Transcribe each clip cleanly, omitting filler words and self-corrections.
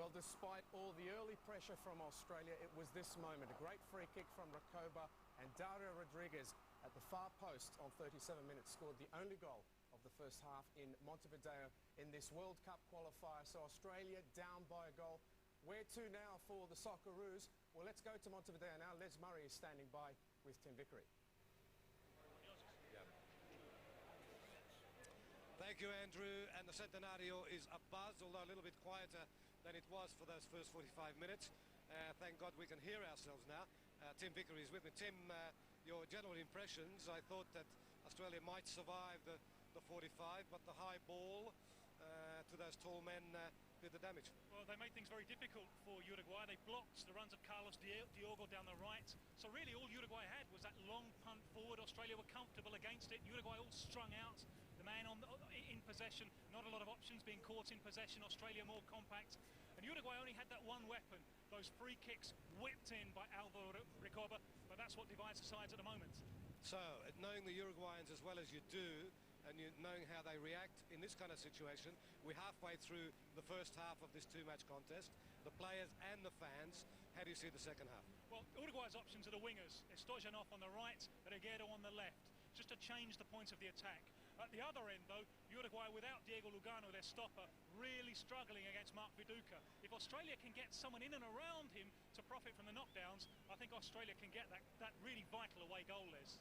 Well, despite all the early pressure from Australia, it was this moment. A great free kick from Recoba, and Dario Rodriguez at the far post on 37 minutes scored the only goal of the first half in Montevideo in this World Cup qualifier. So Australia down by a goal. Where to now for the Socceroos? Well, let's go to Montevideo now. Les Murray is standing by with Tim Vickery. Yeah. Thank you, Andrew. And the Centenario is abuzz, although a little bit quieter than it was for those first 45 minutes. Thank God we can hear ourselves now. Tim Vickery is with me. Tim, your general impressions? I thought that Australia might survive the 45, but the high ball to those tall men did the damage. Well, they made things very difficult for Uruguay. They blocked the runs of Carlos Diogo down the right. So really all Uruguay had was that long punt forward. Australia were comfortable against it. Uruguay all strung out. The man in possession, not a lot of options, being caught in possession. Australia more compact. And Uruguay only had that one weapon, those free kicks whipped in by Alvaro Recoba. But that's what divides the sides at the moment. So, knowing the Uruguayans as well as you do, and knowing how they react in this kind of situation, we're halfway through the first half of this two-match contest. The players and the fans, how do you see the second half? Well, Uruguay's options are the wingers. Stojanov on the right, Reguero on the left, just to change the point of the attack. At the other end, though, Uruguay without Diego Lugano, their stopper, really struggling against Mark Viduka. If Australia can get someone in and around him to profit from the knockdowns, I think Australia can get that really vital away goal, Les.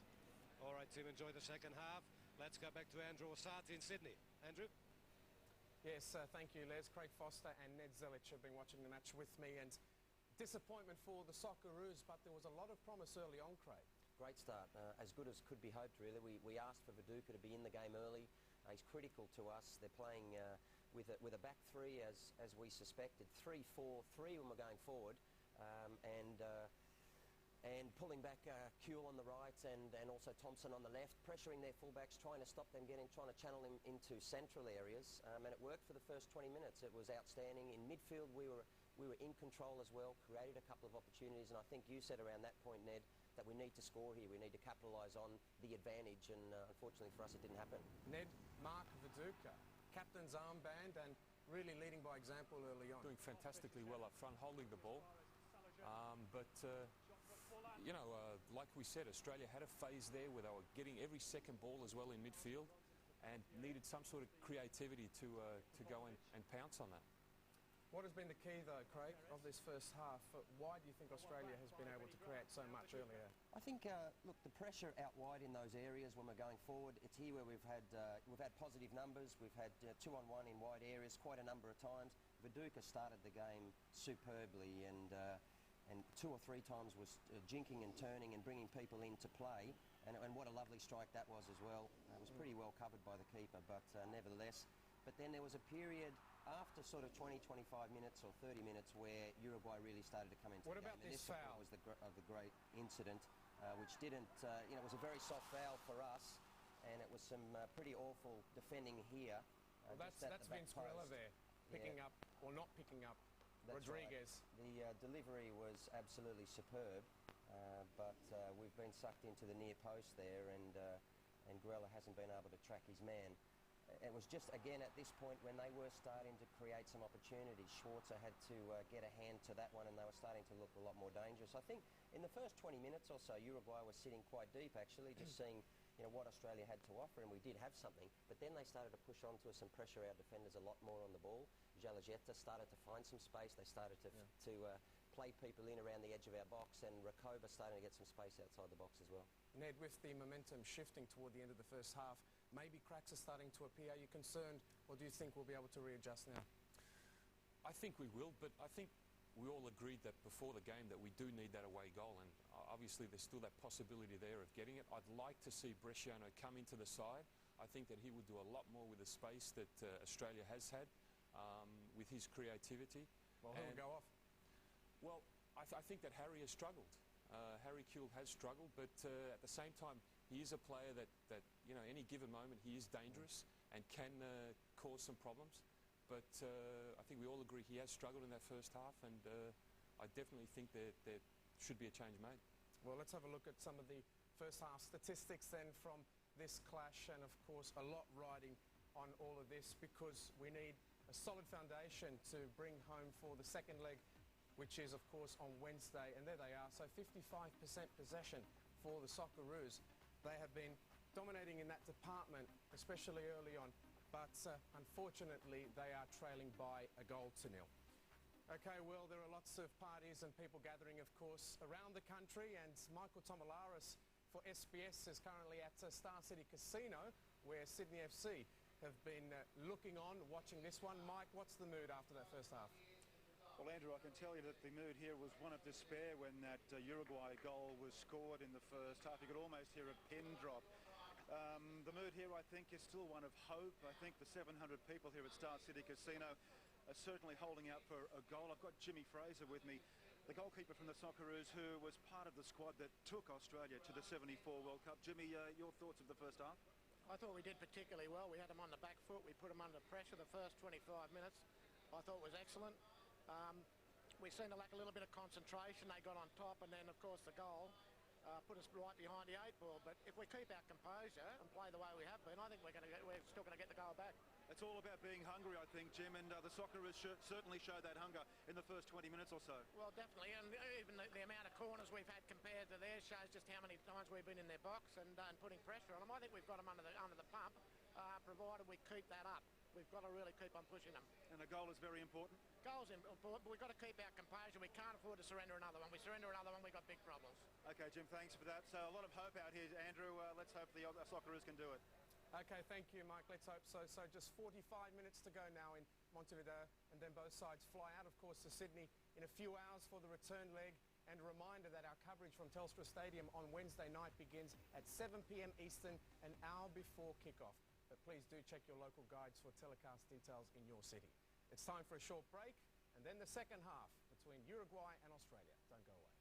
All right, Tim, enjoy the second half. Let's go back to Andrew Osati in Sydney. Andrew? Yes, thank you, Les. Craig Foster and Ned Zelic have been watching the match with me, and disappointment for the Socceroos, but there was a lot of promise early on, Craig. Great start, as good as could be hoped, really. We asked for Viduka to be in the game early. He's critical to us. They're playing with a back three, as we suspected, 3-4-3 when we're going forward, and pulling back Kuehl on the right and also Thompson on the left, pressuring their fullbacks, trying to stop them trying to channel him into central areas, and it worked for the first 20 minutes. It was outstanding. In midfield, we were in control as well, created a couple of opportunities, and I think you said around that point, Ned, that we need to score here. We need to capitalise on the advantage, and unfortunately for us, it didn't happen. Ned, Mark Viduka, captain's armband, and really leading by example early on. Doing fantastically well up front, holding the ball. Like we said, Australia had a phase there where they were getting every second ball as well in midfield and needed some sort of creativity to go and pounce on that. What has been the key, though, Craig, of this first half? Why do you think Australia has been able to create so much earlier? I think, look, the pressure out wide in those areas when we're going forward, it's here where we've had positive numbers. We've had 2-on-1 in wide areas quite a number of times. Viduka started the game superbly, and 2 or 3 times was jinking and turning and bringing people into play, and what a lovely strike that was as well. It was pretty well covered by the keeper, but nevertheless. But then there was a period after sort of 20, 25 minutes or 30 minutes where Uruguay really started to come into the game. What about this foul? Was the great incident, which didn't, it was a very soft foul for us, and it was some pretty awful defending here. Well, that's Vince Grella there, picking up, or not picking up, That's Rodriguez. Right. The delivery was absolutely superb, but we've been sucked into the near post there, and Grella hasn't been able to track his man. It was just, again, at this point when they were starting to create some opportunities, Schwarzer had to get a hand to that one, and they were starting to look a lot more dangerous. I think in the first 20 minutes or so, Uruguay was sitting quite deep, actually, just seeing what Australia had to offer, and we did have something. But then they started to push onto us and pressure our defenders a lot more on the ball. Jalageta started to find some space. They started to play people in around the edge of our box, and Recoba starting to get some space outside the box as well. Ned, with the momentum shifting toward the end of the first half, maybe cracks are starting to appear. Are you concerned, or do you think we'll be able to readjust now? I think we will, but I think we all agreed that before the game that we do need that away goal, and obviously there's still that possibility there of getting it. I'd like to see Bresciano come into the side. I think that he would do a lot more with the space that Australia has had with his creativity. Well, who will go off? Well, I think that Harry has struggled. Harry Kuehl has struggled, but at the same time, he is a player that any given moment he is dangerous and can cause some problems. But I think we all agree he has struggled in that first half, and I definitely think that there should be a change made. Well, let's have a look at some of the first half statistics then from this clash, and of course a lot riding on all of this, because we need a solid foundation to bring home for the second leg, which is, of course, on Wednesday. And there they are. So 55% possession for the Socceroos. They have been dominating in that department, especially early on. But unfortunately, they are trailing by a goal to nil. Okay, well, there are lots of parties and people gathering, of course, around the country. And Michael Tomalaris for SBS is currently at Star City Casino, where Sydney FC have been looking on, watching this one. Mike, what's the mood after that first half? Well, Andrew, I can tell you that the mood here was one of despair when that Uruguay goal was scored in the first half. You could almost hear a pin drop. The mood here, I think, is still one of hope. I think the 700 people here at Star City Casino are certainly holding out for a goal. I've got Jimmy Fraser with me, the goalkeeper from the Socceroos, who was part of the squad that took Australia to the '74 World Cup. Jimmy, your thoughts of the first half? I thought we did particularly well. We had them on the back foot. We put them under pressure the first 25 minutes. I thought was excellent. We seemed to lack a little bit of concentration. They got on top, and then, of course, the goal put us right behind the 8 ball. But if we keep our composure and play the way we have been, I think we're still going to get the goal back. It's all about being hungry, I think, Jim, and the Socceroos certainly showed that hunger in the first 20 minutes or so. Well, definitely, and even the amount of corners we've had compared to theirs shows just how many times we've been in their box and putting pressure on them. I think we've got them under the pump, provided we keep that up. We've got to really keep on pushing them. And a goal is very important? Goal's important, but we've got to keep our composure. We can't afford to surrender another one. We surrender another one, we've got big problems. OK, Jim, thanks for that. So a lot of hope out here, Andrew. Let's hope the Socceroos can do it. OK, thank you, Mike. Let's hope so. So just 45 minutes to go now in Montevideo, and then both sides fly out, of course, to Sydney in a few hours for the return leg. And a reminder that our coverage from Telstra Stadium on Wednesday night begins at 7 p.m. Eastern, an hour before kickoff. But please do check your local guides for telecast details in your city. It's time for a short break, and then the second half between Uruguay and Australia. Don't go away.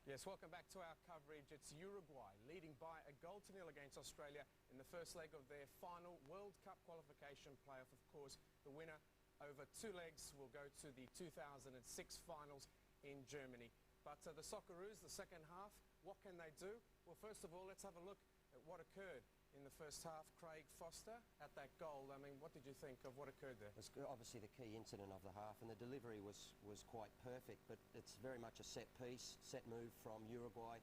Yes, welcome back to our coverage. It's Uruguay leading by a goal to nil against Australia in the first leg of their final World Cup qualification playoff. Of course, the winner over 2 legs will go to the 2006 finals in Germany. But the Socceroos, the second half, what can they do? Well, first of all, let's have a look at what occurred in the first half. Craig Foster at that goal. I mean, what did you think of what occurred there? It was obviously the key incident of the half, and the delivery was quite perfect, but it's very much a set piece, set move from Uruguay.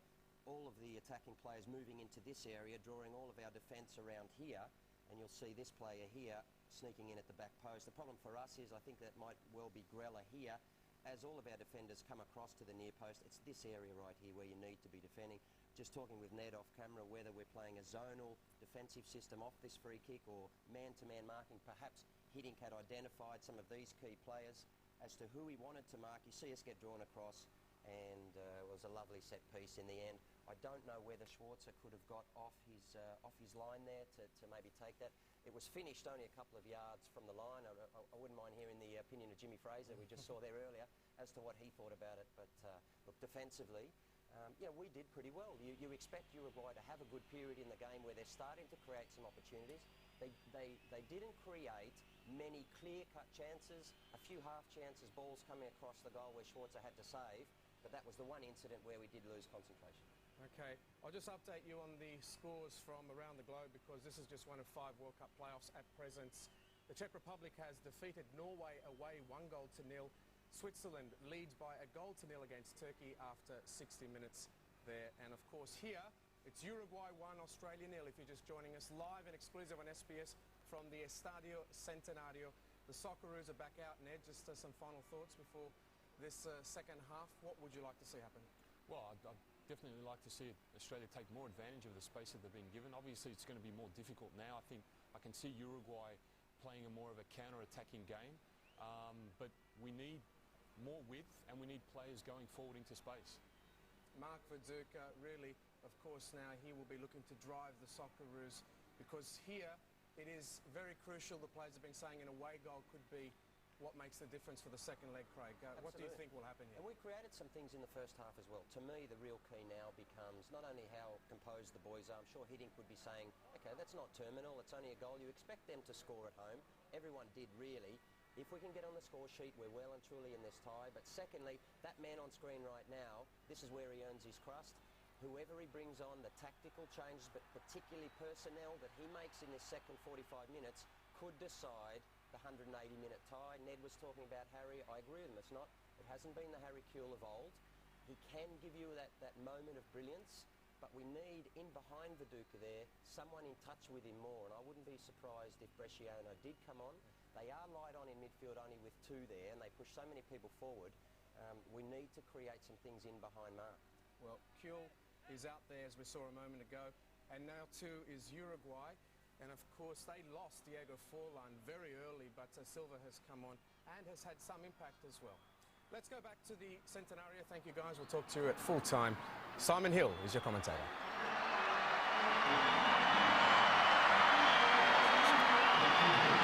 All of the attacking players moving into this area, drawing all of our defence around here, and you'll see this player here sneaking in at the back post. The problem for us is I think that might well be Grella here. As all of our defenders come across to the near post, it's this area right here where you need to be defending. Just talking with Ned off camera, whether we're playing a zonal defensive system off this free kick or man-to-man marking. Perhaps Hiddink had identified some of these key players as to who he wanted to mark. You see us get drawn across, and it was a lovely set piece in the end. I don't know whether Schwarzer could have got off his line there to maybe take that. It was finished only a couple of yards from the line. I wouldn't mind hearing the opinion of Jimmy Fraser, we just saw there earlier, as to what he thought about it. But look, defensively, we did pretty well. You expect Uruguay to have a good period in the game where they're starting to create some opportunities. They didn't create many clear-cut chances, a few half chances, balls coming across the goal where Schwarzer had to save, but that was the one incident where we did lose concentration. Okay, I'll just update you on the scores from around the globe, because this is just one of 5 World Cup playoffs at present. The Czech Republic has defeated Norway away 1 goal to nil. Switzerland leads by a goal to nil against Turkey after 60 minutes there. And of course here, it's Uruguay 1, Australia 0. If you're just joining us live and exclusive on SBS from the Estadio Centenario. The Socceroos are back out. Ned, just some final thoughts before this second half. What would you like to see happen? Well, I'd definitely like to see Australia take more advantage of the space that they've been given. Obviously, it's going to be more difficult now. I think I can see Uruguay playing a more of a counter-attacking game, but we need more width and we need players going forward into space. Mark Viduka, really, of course, now he will be looking to drive the Socceroos, because here it is very crucial. The players have been saying an away goal could be what makes the difference for the second leg, Craig. What do you think will happen here? And we created some things in the first half as well. To me, the real key now becomes not only how composed the boys are. I'm sure Hiddink would be saying, okay, that's not terminal, it's only a goal. You expect them to score at home. Everyone did, really. If we can get on the score sheet, we're well and truly in this tie. But secondly, that man on screen right now, this is where he earns his crust. Whoever he brings on, the tactical changes, but particularly personnel that he makes in this second 45 minutes could decide the 180-minute tie. Ned was talking about Harry. I agree with him. It hasn't been the Harry Kewell of old. He can give you that moment of brilliance, but we need, in behind Viduka there, someone in touch with him more. And I wouldn't be surprised if Bresciano did come on. They are light on in midfield only with two there, and they push so many people forward. We need to create some things in behind Mark. Well, Kewell is out there, as we saw a moment ago, and now too is Uruguay. And of course, they lost Diego Forlan very early, but Silva has come on and has had some impact as well. Let's go back to the Centenario. Thank you, guys. We'll talk to you at full time. Simon Hill is your commentator.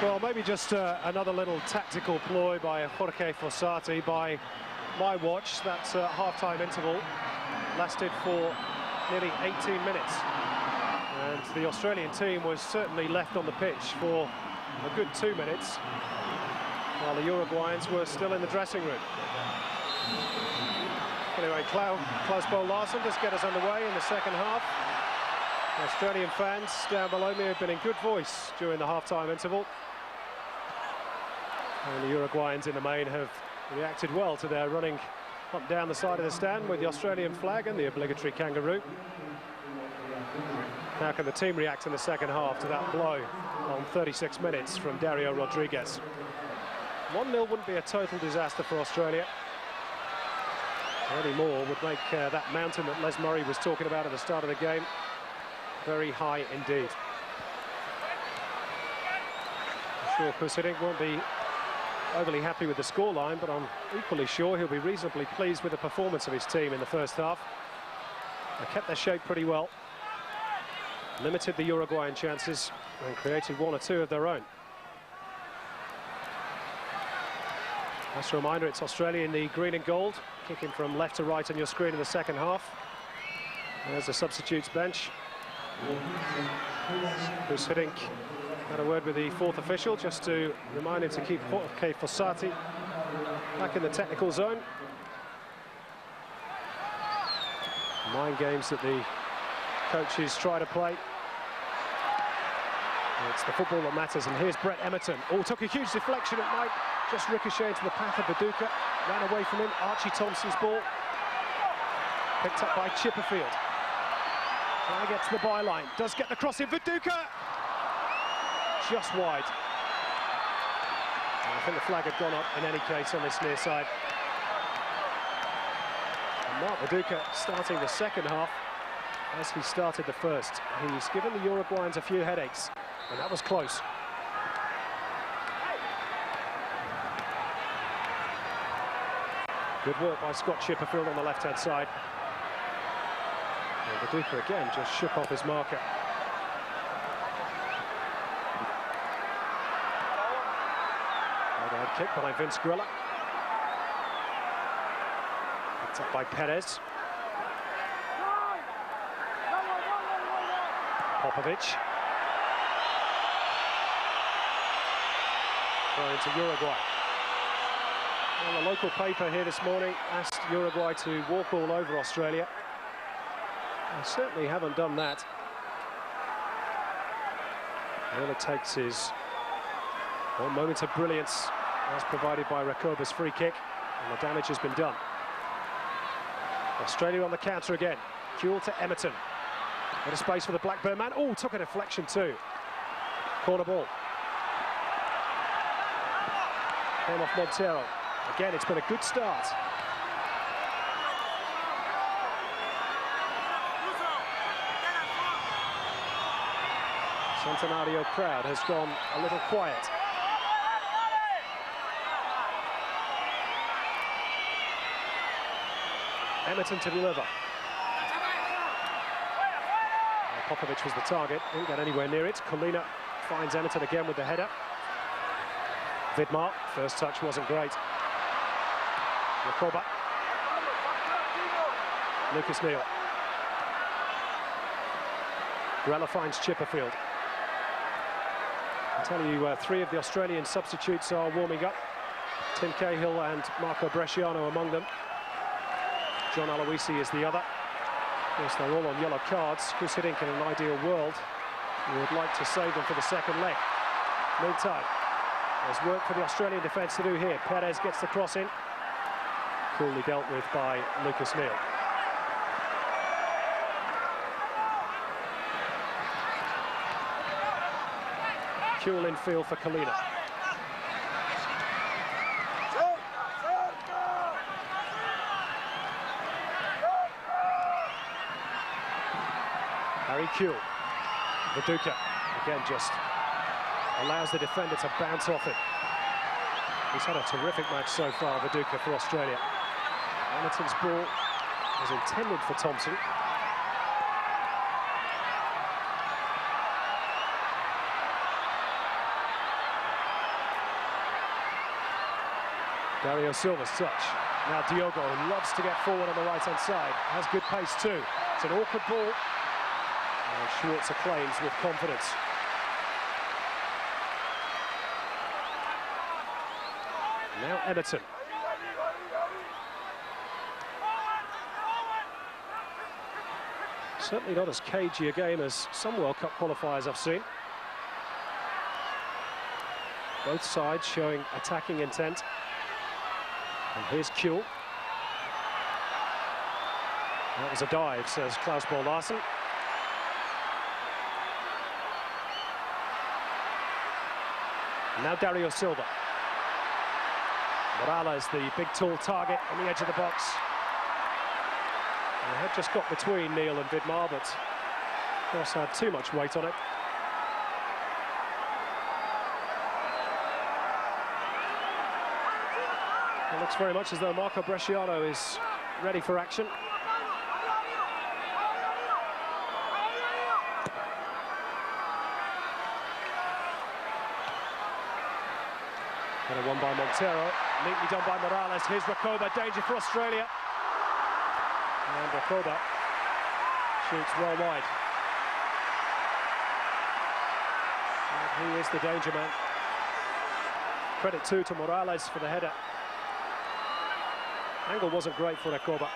Well, maybe just another little tactical ploy by Jorge Fossati. By my watch, that half-time interval lasted for nearly 18 minutes. And the Australian team was certainly left on the pitch for a good 2 minutes, while the Uruguayans were still in the dressing room. Anyway, Klaus Bo Larsen just get us underway in the second half. The Australian fans down below me have been in good voice during the half-time interval. And the Uruguayans in the main have reacted well to their running up down the side of the stand with the Australian flag and the obligatory kangaroo. How can the team react in the second half to that blow on 36 minutes from Dario Rodriguez? 1-0 wouldn't be a total disaster for Australia. Any more would make that mountain that Les Murray was talking about at the start of the game very high indeed. I'm sure Chris Hiddink won't be overly happy with the scoreline, but I'm equally sure he'll be reasonably pleased with the performance of his team in the first half. They kept their shape pretty well, limited the Uruguayan chances and created one or two of their own. As a reminder, it's Australia in the green and gold, kicking from left to right on your screen in the second half. There's the substitutes bench. Chris Hiddink had a word with the fourth official just to remind him to keep Jorge Fossati back in the technical zone. Mind games that the coaches try to play. It's the football that matters, and here's Brett Emerton. Oh, took a huge deflection, it might just ricochet into the path of Viduka. Ran away from him, Archie Thompson's ball. Picked up by Chipperfield. Trying to get to the byline, does get the cross in, Viduka! Just wide. And I think the flag had gone up in any case on this near side. And Mark Viduka starting the second half as he started the first. He's given the Uruguayans a few headaches, and that was close. Good work by Scott Chipperfield on the left-hand side. And Viduka again just shook off his marker. Overhead kick by Vince Grilla. Picked up by Perez. Popovic. Throw into Uruguay. Well, the local paper here this morning asked Uruguay to walk all over Australia. They certainly haven't done that. All it takes is one moment of brilliance as provided by Recoba's free kick, and the damage has been done. Australia on the counter again. Kewell to Emerton. Bit of space for the Blackburn man. Oh, took a deflection too. Corner ball. Came off Montero. Again, it's been a good start. Centenario crowd has gone a little quiet. Emerton to deliver. Popovic was the target, didn't get anywhere near it. Colina finds Emerton again with the header. Vidmar, first touch wasn't great. Jacoba. Lucas Neal. Grella finds Chipperfield. I'll tell you, three of the Australian substitutes are warming up. Tim Cahill and Marco Bresciano among them. John Aloisi is the other. Of course, they're all on yellow cards. Chris Hiddink, in an ideal world, would like to save them for the second leg. Meantime, there's work for the Australian defence to do here. Perez gets the cross in. Coolly dealt with by Lucas Neal. Kuhl in field for Kalina. Harry Kuhl. Viduka again just allows the defender to bounce off it. He's had a terrific match so far, Viduka, for Australia. Hamilton's ball was intended for Thompson. Dario Silva's touch. Now Diogo, who loves to get forward on the right-hand side, has good pace too. It's an awkward ball. And Schwarzer claims with confidence. Now Emerton. Certainly not as cagey a game as some World Cup qualifiers I've seen. Both sides showing attacking intent. And here's Kuhl. That was a dive, says Klaus Bo Larsen. And now Dario Silva. Morales, the big tall target on the edge of the box. And the head just got between Neal and Vidmar, but of course had too much weight on it. It looks very much as though Marco Bresciano is ready for action. And a one by Montero, neatly done by Morales. Here's Rakoba, danger for Australia. And Rakoba shoots well wide. And he is the danger man. Credit too to Morales for the header. Angle wasn't great for Rakoba.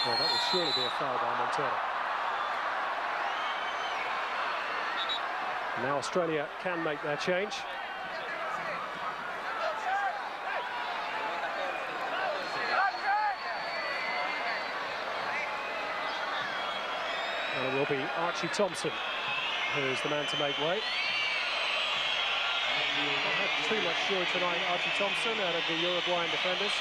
Well, that would surely be a foul by Montero. Now Australia can make their change. And it will be Archie Thompson who's the man to make way. Not had too much joy tonight, Archie Thompson, out of the Uruguayan defenders.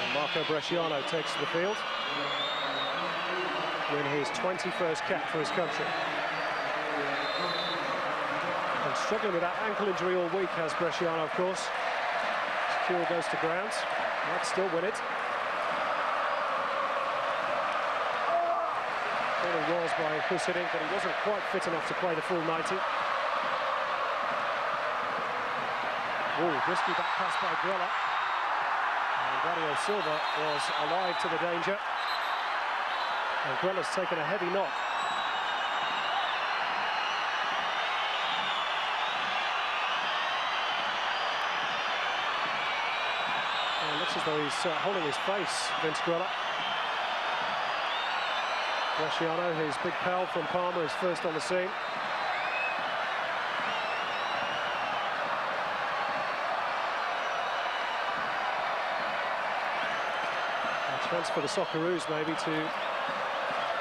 And Marco Bresciano takes to the field. Win his 21st cap for his country. And struggling with that ankle injury all week has Bresciano, of course. Kuhl goes to ground. Might still win it. It was by Chris Hiddink, but he wasn't quite fit enough to play the full 90. Oh, risky back pass by Grella. And Dario Silva was alive to the danger. And Grella's taken a heavy knock. And it looks as though he's holding his face, Vince Grella. Bresciano, his big pal from Parma, is first on the scene. A chance for the Socceroos maybe to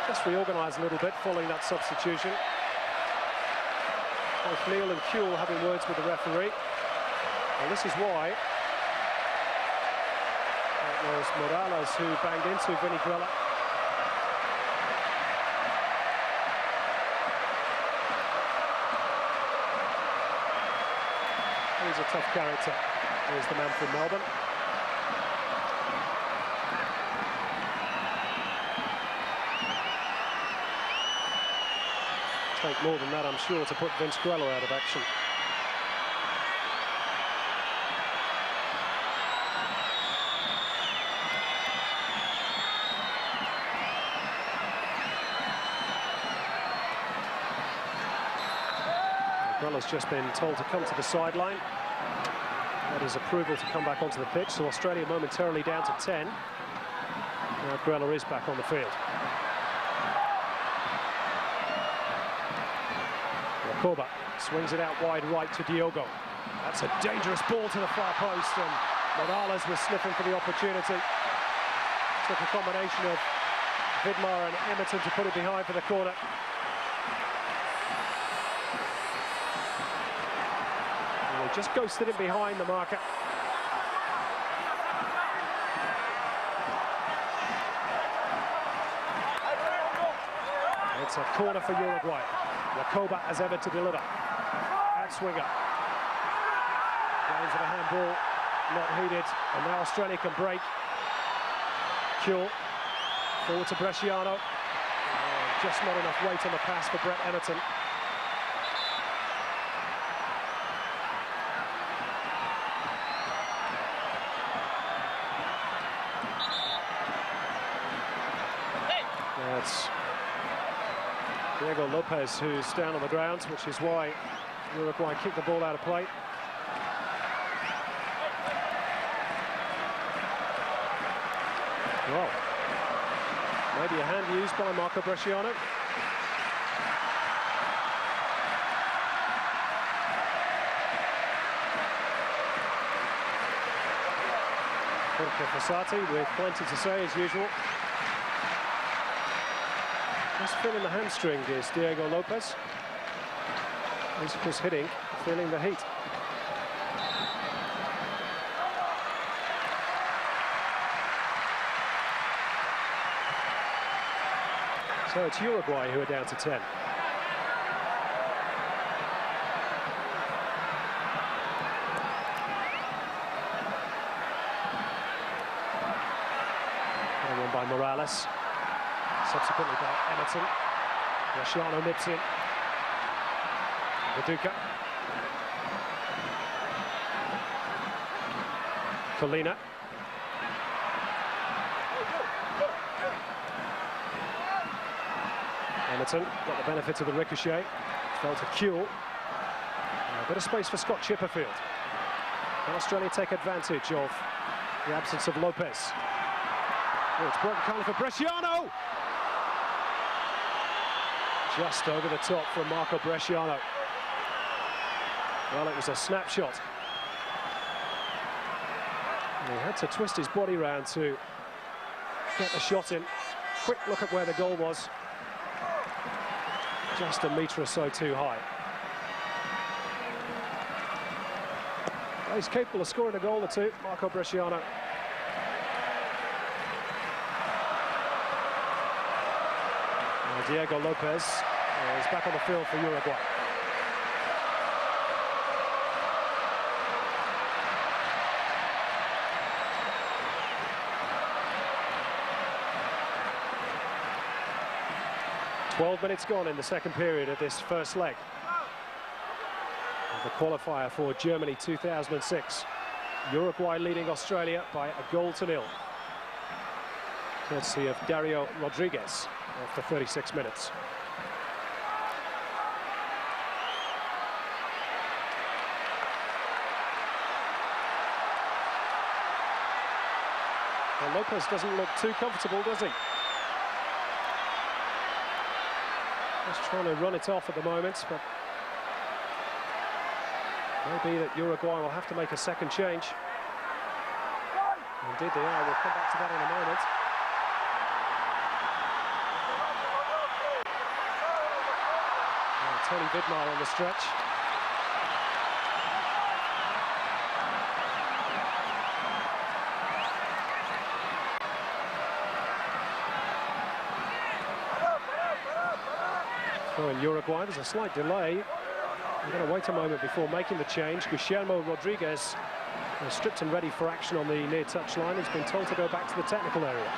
just reorganise a little bit following that substitution. Both Neal and Kuhl having words with the referee. And this is why it was Morales who banged into Vinny Grella. He's a tough character. Here's the man from Melbourne. Take more than that, I'm sure, to put Vince Grella out of action. Grella's just been told to come to the sideline. That is approval to come back onto the pitch. So Australia momentarily down to 10. Now Grella is back on the field. Jacoba swings it out wide right to Diogo. That's a dangerous ball to the far post, and Morales was sniffing for the opportunity. Took a combination of Vidmar and Emerton to put it behind for the corner. And he just ghosted it behind the marker. It's a corner for Uruguay. Jacoba as ever to deliver. Outswinger. Gains of a handball, not heeded, and now Australia can break. Kuhl forward to Bresciano. Just not enough weight on the pass for Brett Emerton. That's Diego Lopez who's down on the ground, which is why Uruguay kicked the ball out of play. Well, maybe a hand used by Marco Bresciano. Jorge Fossati with plenty to say as usual. Just feeling the hamstring is Diego Lopez. He's of course hitting, feeling the heat. So it's Uruguay who are down to 10. And one by Morales. Subsequently by Emerton. Bresciano nips in. Viduka. Colina. Emerton got the benefit of the ricochet. Fell to Kuhl. A bit of space for Scott Chipperfield. Can Australia take advantage of the absence of Lopez? Oh, it's broken kindly for Bresciano! Just over the top from Marco Bresciano. Well, it was a snapshot. And he had to twist his body round to get the shot in. Quick look at where the goal was. Just a metre or so too high. Well, he's capable of scoring a goal or two, Marco Bresciano. Diego Lopez is back on the field for Uruguay. "12 minutes gone in the second period of this first leg of the qualifier for Germany 2006. Uruguay leading Australia by a goal to nil. Courtesy of Dario Rodriguez after 36 minutes. Well, Lopez doesn't look too comfortable, does he? Just trying to run it off at the moment, but maybe that Uruguay will have to make a second change. Indeed they are. We'll come back to that in a moment. Tony Vidmar on the stretch. So in Uruguay, there's a slight delay They're going to wait a moment before making the change. Guillermo Rodriguez stripped and ready for action on the near touch line. He's been told to go back to the technical area.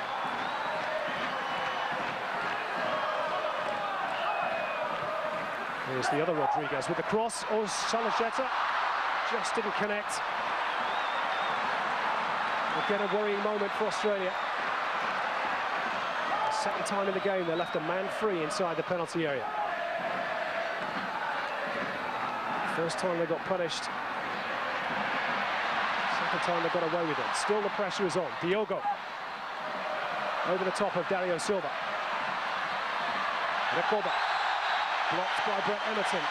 Here's the other Rodriguez with the cross. Oh, Salajeta just didn't connect. Again, a worrying moment for Australia. Second time in the game, they left a man free inside the penalty area. First time they got punished. Second time they got away with it. Still the pressure is on. Diogo over the top of Dario Silva. Recoba blocked by Brett Emerton.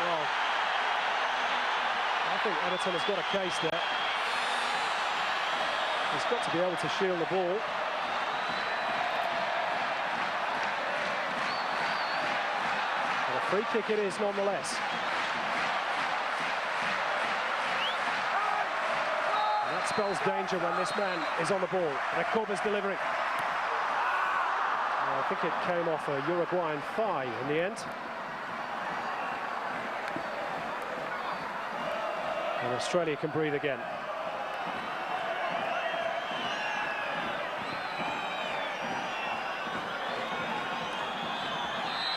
Well, I think Emerton has got a case there. He's got to be able to shield the ball. And a free kick it is nonetheless. And that spells danger when this man is on the ball. Recoba's delivering. I think it came off a Uruguayan thigh in the end. And Australia can breathe again.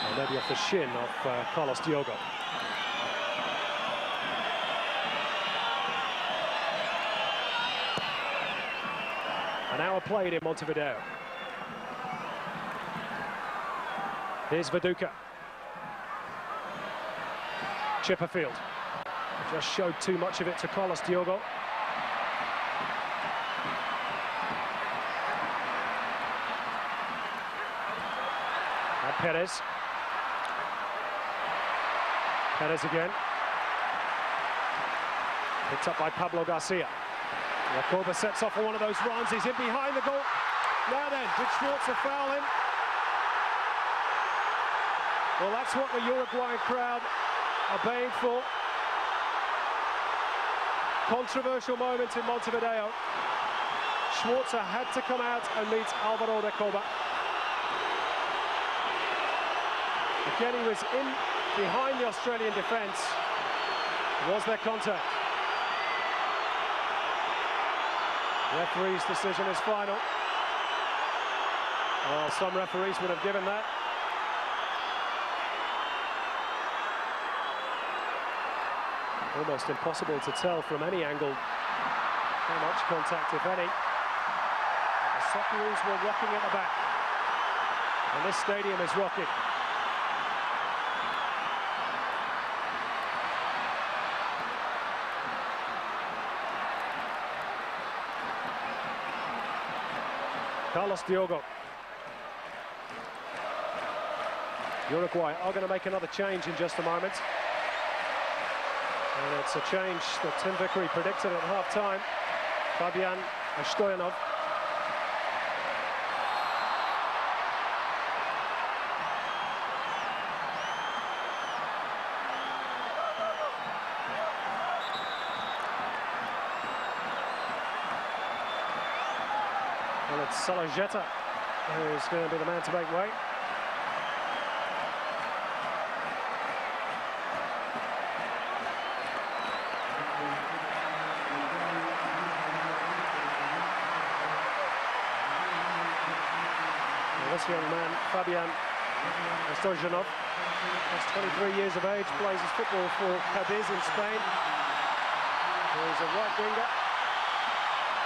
And maybe off the shin of Carlos Diogo. An hour played in Montevideo. Here's Viduka. Chipperfield just showed too much of it to Carlos Diogo. And Perez. Perez again. Picked up by Pablo Garcia. Recoba sets off for one of those runs. He's in behind the goal. Now then, did Schwarzer foul him? Well, that's what the Uruguayan crowd are baying for. Controversial moment in Montevideo. Schwarzer had to come out and meet Alvaro Recoba. Again, he was in behind the Australian defence. Was there contact? The referee's decision is final. Well, some referees would have given that. Almost impossible to tell from any angle how much contact, if any. The Socceroos were rocking at the back. And this stadium is rocking. Carlos Diogo. Uruguay are going to make another change in just a moment. And it's a change that Tim Vickery predicted at half-time. Fabian Stoyanov. Well, it's Salajeta who's going to be the man to make way. This young man, Fabian Stoyanov, is 23 years of age, plays his football for Cadiz in Spain. He's a right winger,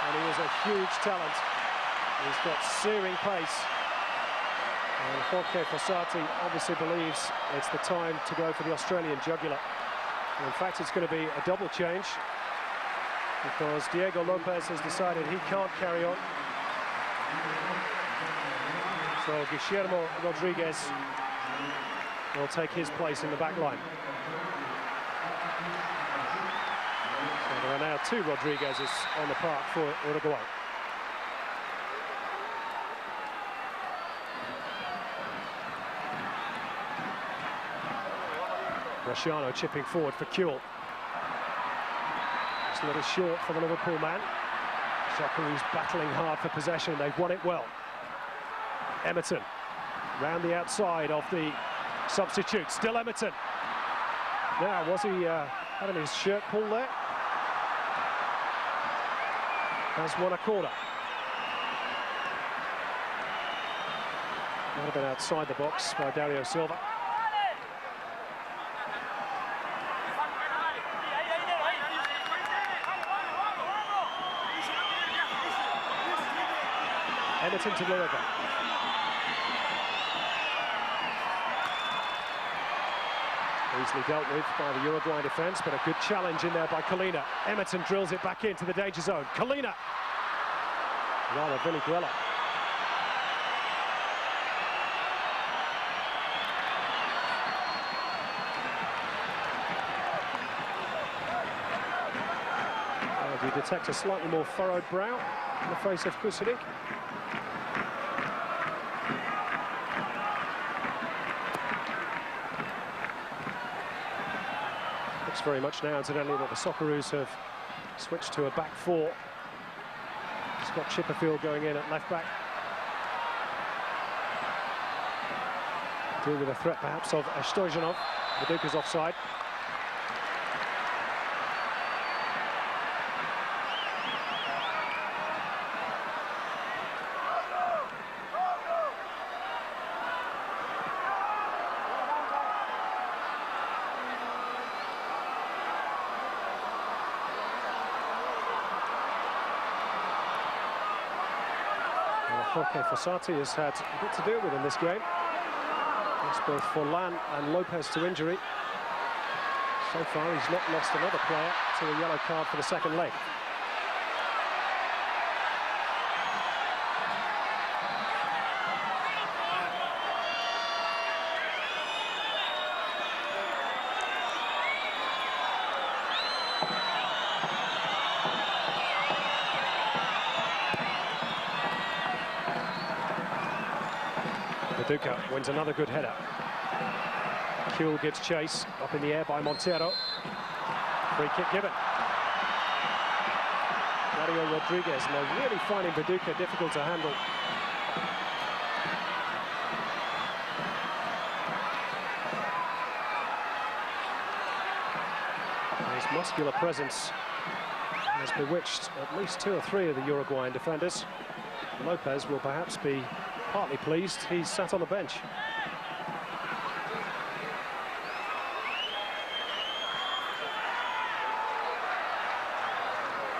and he is a huge talent. He's got searing pace. And Jorge Fossati obviously believes it's the time to go for the Australian jugular. And in fact, it's going to be a double change, because Diego Lopez has decided he can't carry on. So Guillermo Rodriguez will take his place in the back line. So there are now two Rodriguezes on the park for Uruguay. Rasciano chipping forward for Kuehl. Just a little short for the Liverpool man. Socceroos battling hard for possession. They've won it well. Emerton round the outside of the substitute. Still Emerton. Now, was he having his shirt pulled there? Has won a corner. Might have been outside the box by Dario Silva. Emerton to deliver. Easily dealt with by the Uruguay defence, but a good challenge in there by Colina. Emerton drills it back into the danger zone. Colina! Rather, Billy Grella. Do you detect a slightly more furrowed brow in the face of Kusudik? Looks very much now, incidentally, that the Socceroos have switched to a back four. Scott Chipperfield going in at left back. Deal with a threat perhaps of Stojanov. Viduka's offside. Jorge Fossati has had a bit to deal with in this game. It's both Forlan and Lopez to injury. So far, he's not lost another player to a yellow card for the second leg. Viduka wins another good header. Kuhl gives chase, up in the air by Montero. Free kick given. Dario Rodriguez, and they're really finding Viduka difficult to handle. His muscular presence has bewitched at least 2 or 3 of the Uruguayan defenders. Lopez will perhaps be partly pleased he's sat on the bench.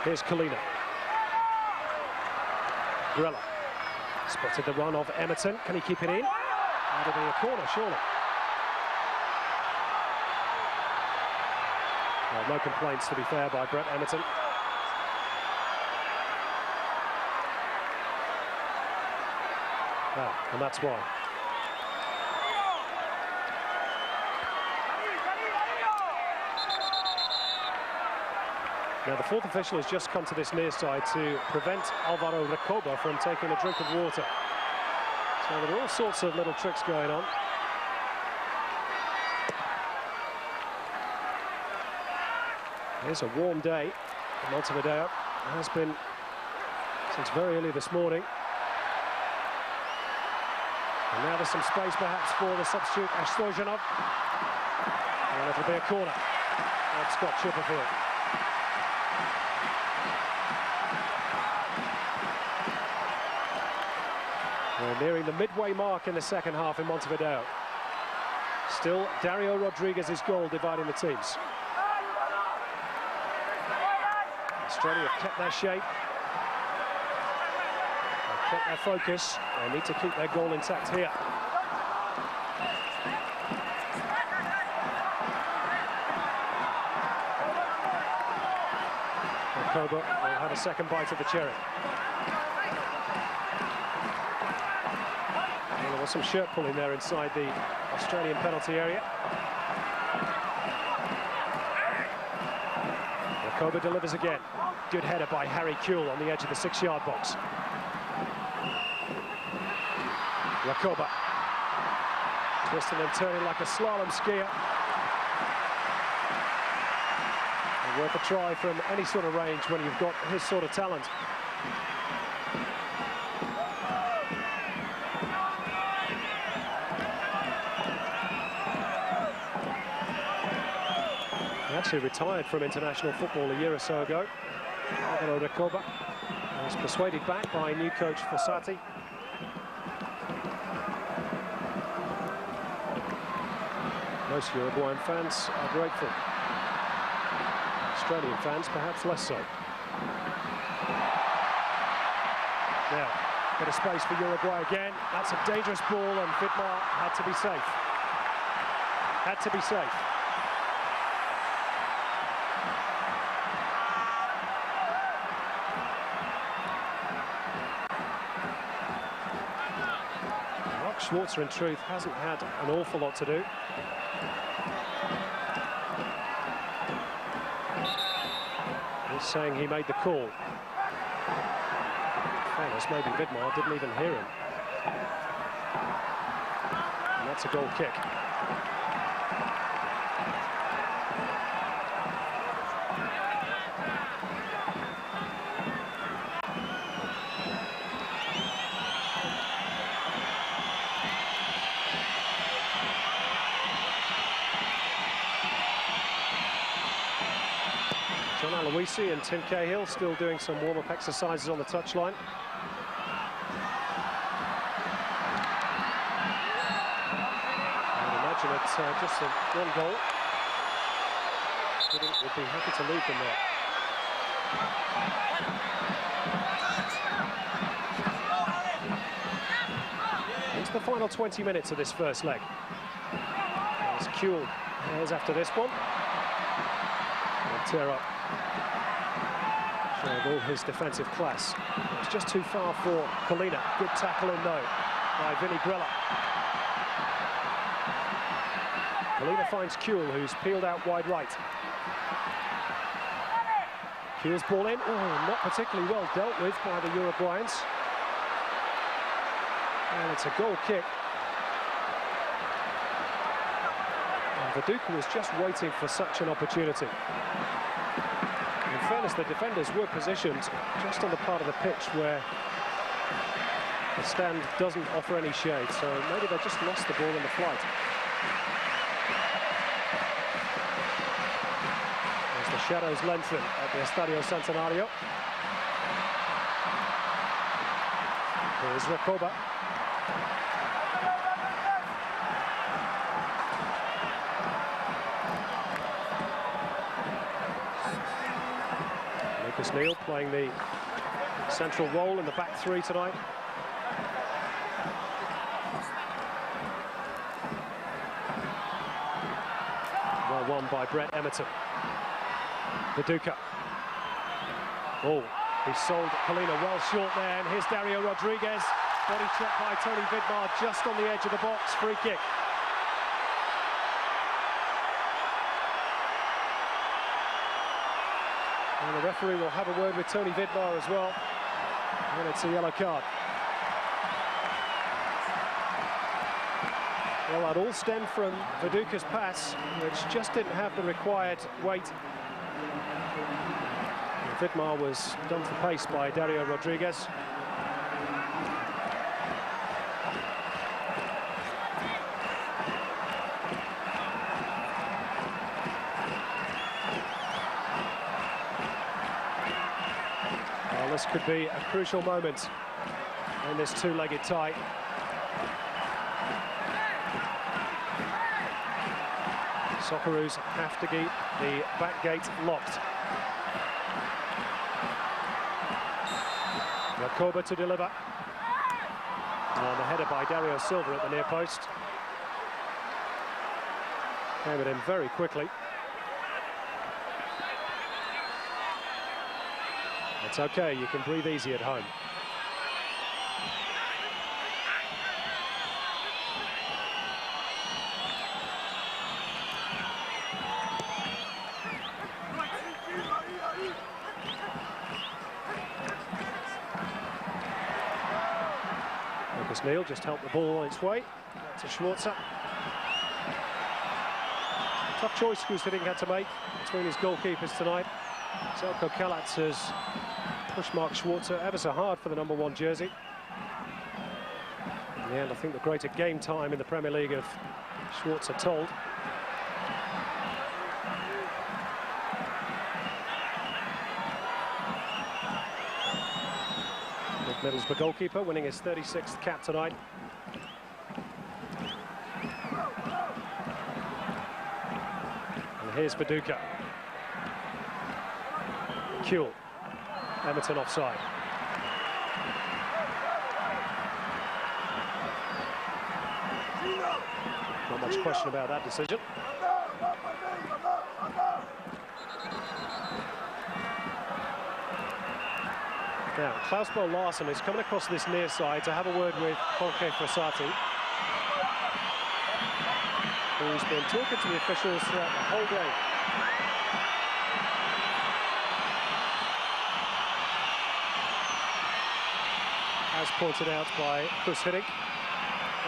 Here's Colina. Grella spotted the run of Emerton. Can he keep it in? That'll be a corner, surely. Well, no complaints, to be fair, by Brett Emerton. And that's why. Now, the fourth official has just come to this near side to prevent Alvaro Recoba from taking a drink of water. So there are all sorts of little tricks going on. It's a warm day in Montevideo. It has been since very early this morning. And now there's some space perhaps for the substitute Stojanov. And it'll be a corner of Scott Chipperfield. We're nearing the midway mark in the second half in Montevideo. Still, Dario Rodriguez's goal dividing the teams. Australia have kept their shape. They've kept their focus. They need to keep their goal intact here. Recoba will have a second bite of the cherry. Well, there was some shirt pulling there inside the Australian penalty area. Recoba delivers again. Good header by Harry Kuhl on the edge of the 6-yard box. Recoba twisting and turning like a slalom skier. And worth a try from any sort of range when you've got his sort of talent. actually retired from international football a year or so ago. Alvaro Recoba was persuaded back by new coach Fossati. Most Uruguayan fans are grateful. Australian fans perhaps less so. Now, bit of space for Uruguay again. That's a dangerous ball, and Vidmar had to be safe. Had to be safe. Mark Schwarzer, in truth, hasn't had an awful lot to do. He's saying he made the call. Fairness, maybe Vidmar didn't even hear him. And that's a goal kick. John Aloisi and Tim Cahill still doing some warm-up exercises on the touchline. I'd imagine it's just one goal. Would be happy to leave them there. Into the final 20 minutes of this first leg. As Kuhl is after this one. Tear up. Showing all his defensive class. It's just too far for Colina. Good tackle in though by Vinny Grella. Colina finds Kuhl, who's peeled out wide right. Kuhl's ball in. Oh, not particularly well dealt with by the Uruguayans. And it's a goal kick. And Viduka was just waiting for such an opportunity. In fairness, the defenders were positioned just on the part of the pitch where the stand doesn't offer any shade, so maybe they just lost the ball in the flight. As the shadows lengthen at the Estadio Centenario. Here's Recoba. Neil playing the central role in the back three tonight. Well won by Brett Emerton. Viduka. Oh, he sold Colina well short there, and here's Dario Rodriguez. Body check by Tony Vidmar just on the edge of the box. Free kick. And the referee will have a word with Tony Vidmar as well. And it's a yellow card. Well, that all stemmed from Viduka's pass, which just didn't have the required weight. And Vidmar was done for pace by Dario Rodriguez. This could be a crucial moment in this two-legged tie. Socceroos have to keep the back gate locked. Recoba to deliver. And the header by Dario Silva at the near post. Came it in very quickly. It's okay, you can breathe easy at home. Lucas Neal just helped the ball on its way to Schwarzer. Tough choice Kusitting had to make between his goalkeepers tonight. Zelko Kalac has pushed Mark Schwarzer ever so hard for the #1 jersey. In the end, I think the greater game time in the Premier League of Schwarzer told. Middlesbrough goalkeeper winning his 36th cap tonight. And here's Viduka. Kuhl. Everton offside. Not much question about that decision. Now, Klaus Bo Larsen is coming across this near side to have a word with Jorge Fossati, who's been talking to the officials throughout the whole game. As pointed out by Chris Hiddink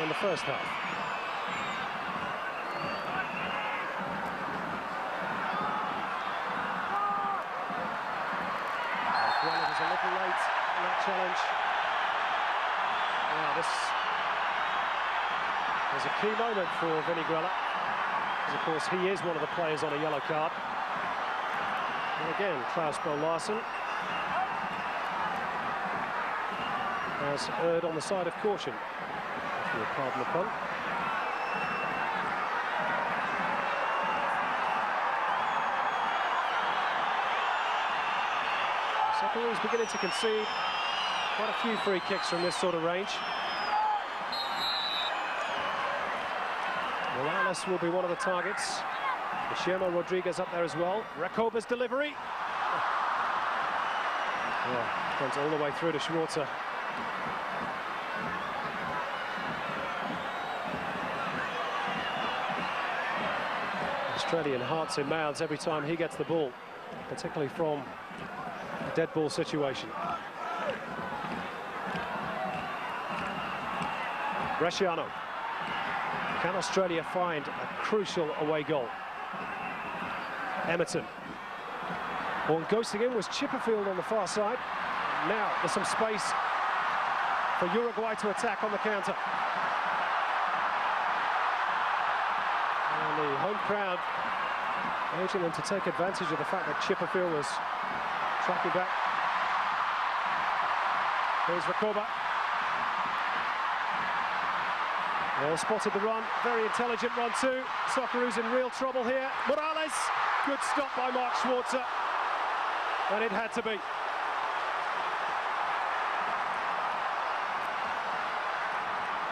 in the first half. Grella was a little late in that challenge. Now this is a key moment for Vinny Grella, because of course he is one of the players on a yellow card. And again, Klaus Bo Larsen has erred on the side of caution, if you'll pardon the pun. Socceroos beginning to concede quite a few free kicks from this sort of range. Morales will be one of the targets. Guillermo Rodriguez up there as well. Recoba's delivery. Oh, went all the way through to Schwarzer. Australian hearts in mouths every time he gets the ball, particularly from a dead ball situation. Bresciano. Can Australia find a crucial away goal? Emerton. One ghosting in was Chipperfield on the far side. Now there's some space for Uruguay to attack on the counter. And the home crowd urging them to take advantage of the fact that Chipperfield was tracking back. Here's Recoba. Well spotted the run, very intelligent run too. Socceroos in real trouble here. Morales, good stop by Mark Schwarzer. And it had to be.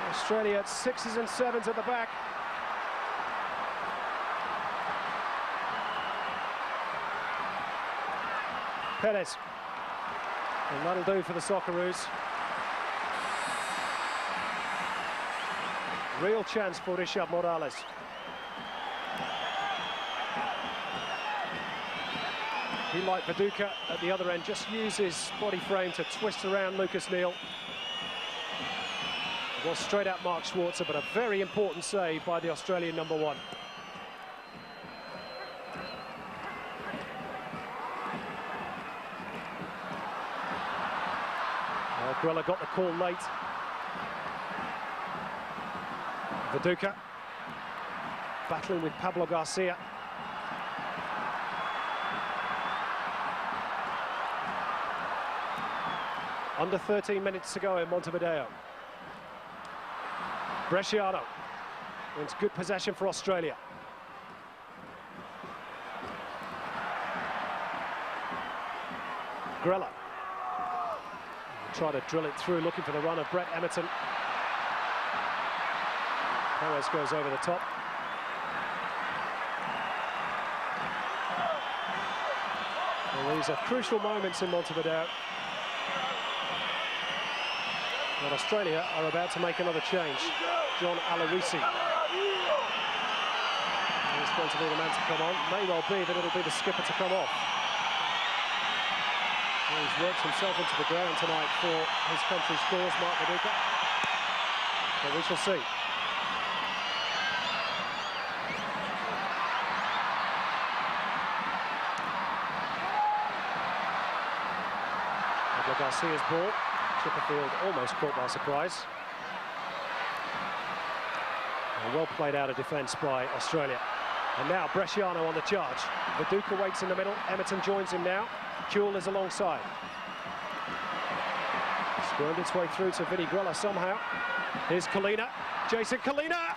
Australia at 6s and 7s at the back. Perez. And that'll do for the Socceroos. Real chance for Richard Morales. He, like Viduka at the other end, just used his body frame to twist around Lucas Neal. It was straight at Mark Schwarzer, but a very important save by the Australian number one. Grella got the call late. Viduka battling with Pablo Garcia. Under 13 minutes to go in Montevideo. Bresciano wins good possession for Australia. Grella. Try to drill it through, looking for the run of Brett Emerton. Perez goes over the top. Well, these are crucial moments in Montevideo. But Australia are about to make another change. John Aloisi is going to be the man to come on. May well be that it'll be the skipper to come off. He's worked himself into the ground tonight for his country's cause, Mark Viduka. But we shall see. Pablo Garcia's ball. Chipperfield almost caught by surprise. A well played out of defence by Australia. And now Bresciano on the charge. Viduka waits in the middle. Emerton joins him now. Kuhl is alongside. Wormed its way through to Vinny Grella somehow. Here's Collina. Jason Collina!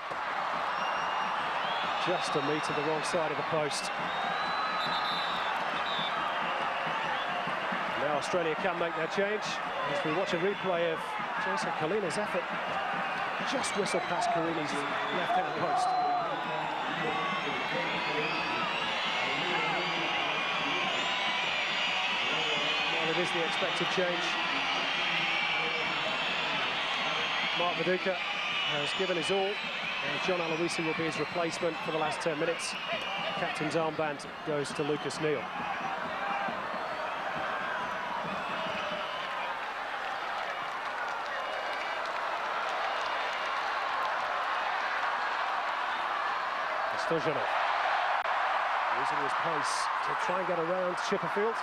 Just a metre the wrong side of the post. Now Australia can make their change. As we watch a replay of Jason Collina's effort. Just whistled past Carini's left-hand post. Well, it is the expected change. Mark Viduka has given his all. John Aloisi will be his replacement for the last 10 minutes. Captain's armband goes to Lucas Neal. Stojanov using his pace to try and get around Chipperfield.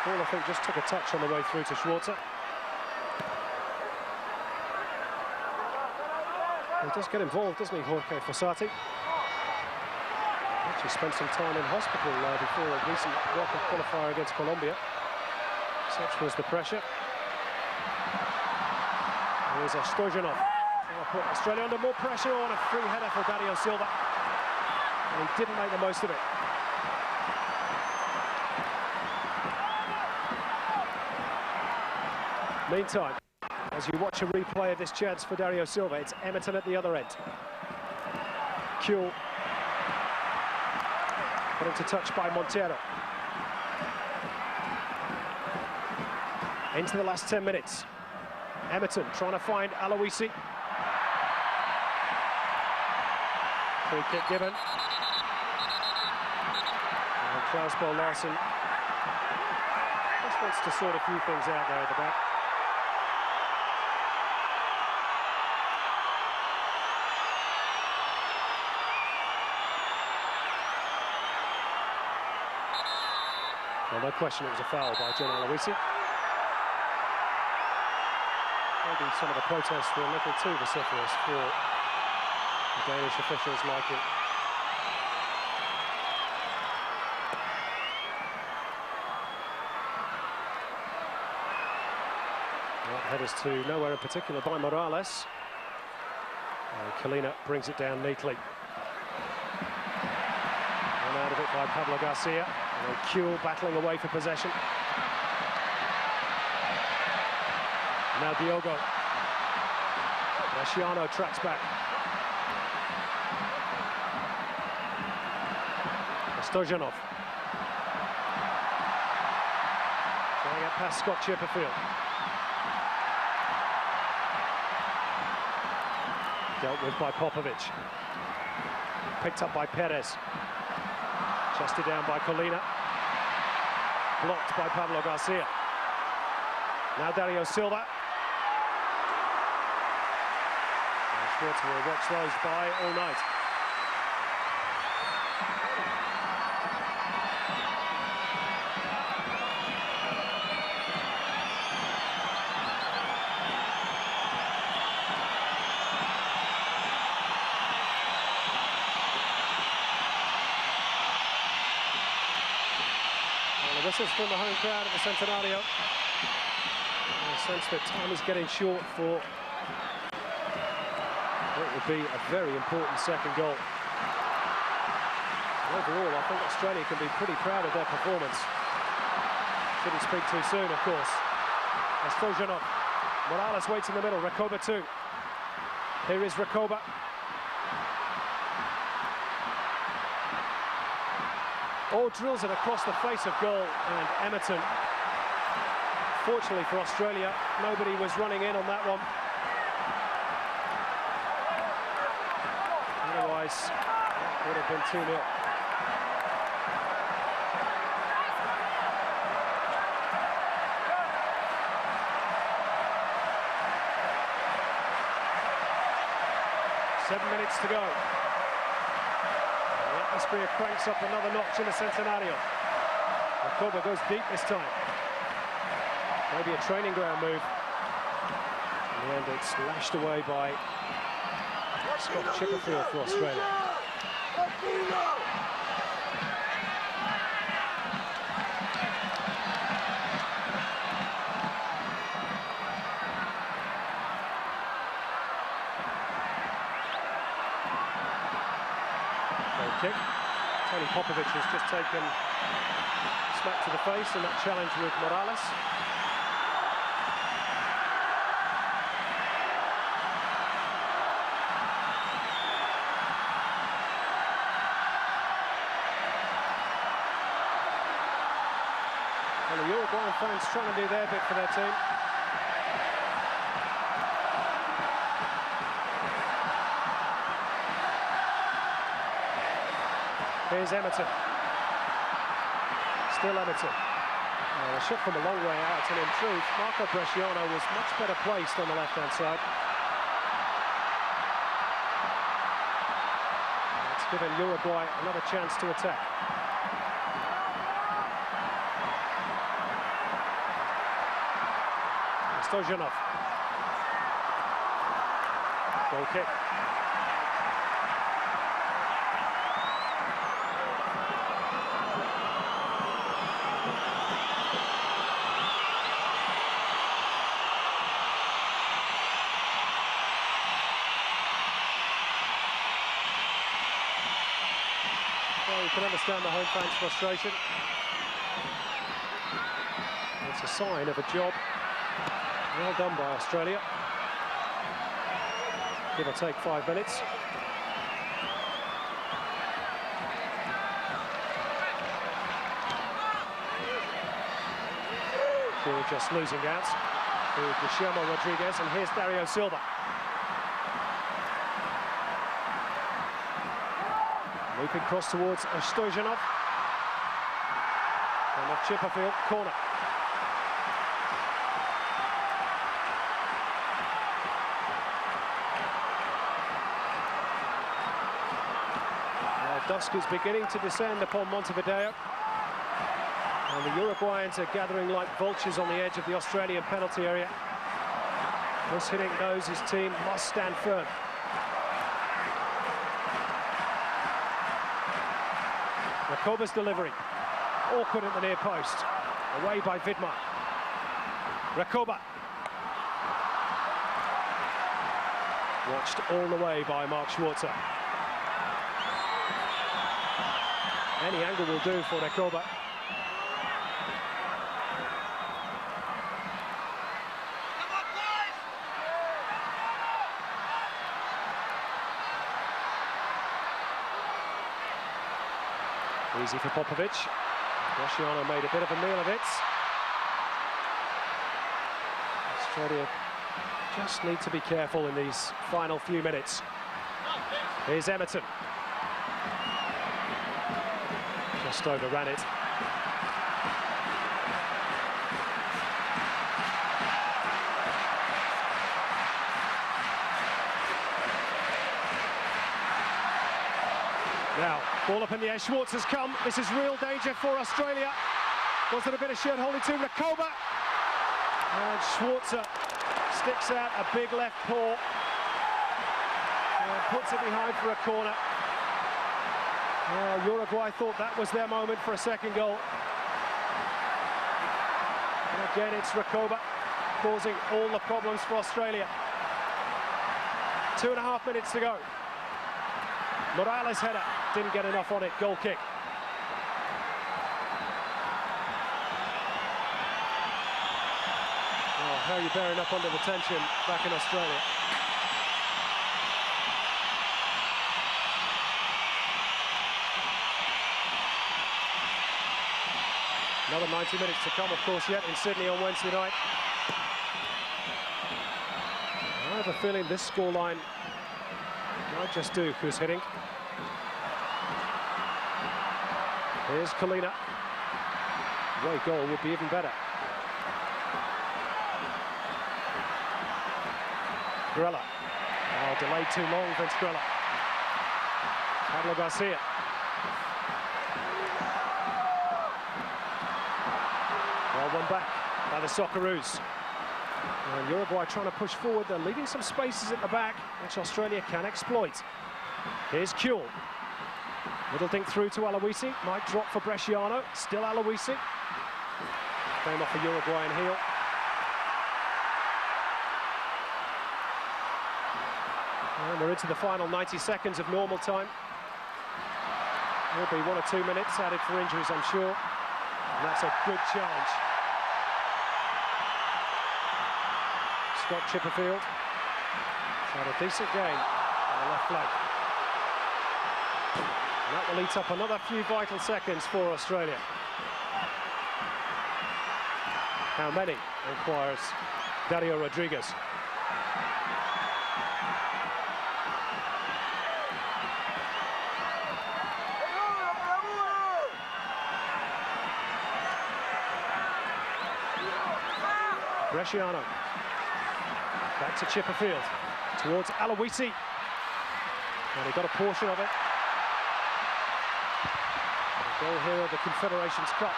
Ball, I think, just took a touch on the way through to Schwarzer. He does get involved, doesn't he, Jorge Fossati? Actually spent some time in hospital before a recent World Cup qualifier against Colombia. Such was the pressure. Here's Stojanov. Put Australia under more pressure on a free header for Dario Silva. And he didn't make the most of it. Meantime, as you watch a replay of this chance for Dario Silva, it's Emerton at the other end. Kuhl put into touch by Montero. Into the last 10 minutes. Emerton trying to find Aloisi. Free kick given. And Klaus Bo Larsen just wants to sort a few things out there at the back. Well, no question it was a foul by John Aloisi. Maybe some of the protests were a little too vociferous for the Danish officials like it. Well, headers to nowhere in particular by Morales. And Collina brings it down neatly. And out of it by Pablo Garcia. And Kuhl battling away for possession. Now Diogo. Marciano tracks back. Stojanov. Trying to get past Scott Chipperfield. Dealt with by Popovic. Picked up by Perez. Chested down by Collina. Blocked by Pablo Garcia. Now Dario Silva. Schwarzer will watch those by all night. This is from the home crowd at the Centenario. I sense that time is getting short for what would be a very important second goal. Overall, I think Australia can be pretty proud of their performance. Shouldn't speak too soon, of course. Stojanov. Morales waits in the middle. Recoba too. Here is Recoba. All drills it across the face of goal, and Emerton. Fortunately for Australia, nobody was running in on that one. Otherwise, that would have been 2-0. Seven minutes to go. The atmosphere cranks up another notch in the Centenario. Recoba goes deep this time. Maybe a training ground move. In the end, it's lashed away by Scott Chipperfield for Australia. Goal kick. Tony Popovic has just taken a smack to the face in that challenge with Morales. Well, the Uruguayan fans trying to do their bit for their team. Here's Emerton. Still Emerton. A shot from a long way out, and in truth, Marco Bresciano was much better placed on the left-hand side. It's given Uruguay another chance to attack. Stojanov. Goal kick. Well, you can understand the home fans' frustration. It's a sign of a job well done by Australia. Give or take 5 minutes. We're just losing out to Guillermo Rodriguez, and here's Dario Silva. Looping cross towards Stojanov. And off Chipperfield, corner. Dusk is beginning to descend upon Montevideo, and the Uruguayans are gathering like vultures on the edge of the Australian penalty area. Chris Hiddink knows his team must stand firm. Recoba's delivery, awkward at the near post, away by Vidmar. Recoba. Watched all the way by Mark Schwarzer. Any angle will do for Recoba. Easy for Popovic. Bresciano made a bit of a meal of it. Australia just need to be careful in these final few minutes. Here's Emerton. Just overran it. Now, ball up in the air, Schwartz has come. This is real danger for Australia. Was it a bit of shirt holding to Recoba? And Schwarzer sticks out a big left paw and puts it behind for a corner. Uruguay thought that was their moment for a second goal. And again, it's Recoba causing all the problems for Australia. 2.5 minutes to go. Morales header, didn't get enough on it, goal kick. Oh, how are you bearing up under the tension back in Australia? Another 90 minutes to come, of course, yet in Sydney on Wednesday night. I have a feeling this scoreline might just do Chris Hiddink. Here's Colina. Away goal would be even better. Grella. Oh, delayed too long, Vince Grella. Pablo Garcia. Well, one back by the Socceroos. And Uruguay trying to push forward. They're leaving some spaces at the back, which Australia can exploit. Here's Kuehl. Little dink through to Aloisi. Might drop for Bresciano. Still Aloisi. Came off the Uruguayan heel. And we're into the final 90 seconds of normal time. There'll be 1 or 2 minutes added for injuries, I'm sure. And that's a good challenge. Scott Chipperfield had a decent game on the left flank. And that will eat up another few vital seconds for Australia. How many, inquires Dario Rodriguez. Bresciano. Back to Chipperfield. Towards Aloisi. And he got a portion of it. The goal here of the Confederations Cup.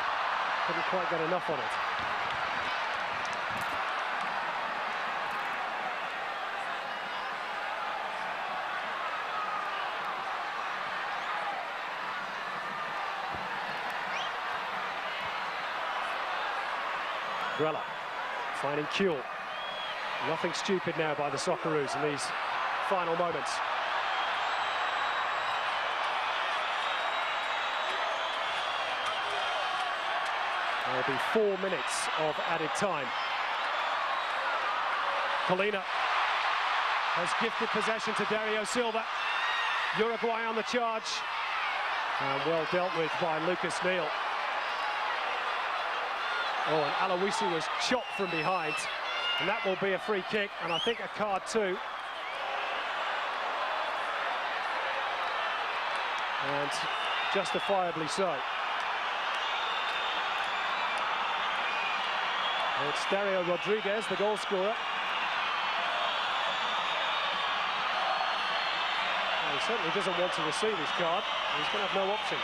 Couldn't quite get enough on it. Grella finding Kuehl. Nothing stupid now by the Socceroos in these final moments. There'll be 4 minutes of added time. Colina has gifted possession to Dario Silva. Uruguay on the charge. And well dealt with by Lucas Neal. Oh, and Aloisi was chopped from behind. And that will be a free kick, and I think a card too. And justifiably so. And it's Dario Rodriguez, the goal scorer. Well, he certainly doesn't want to receive his card. He's going to have no option.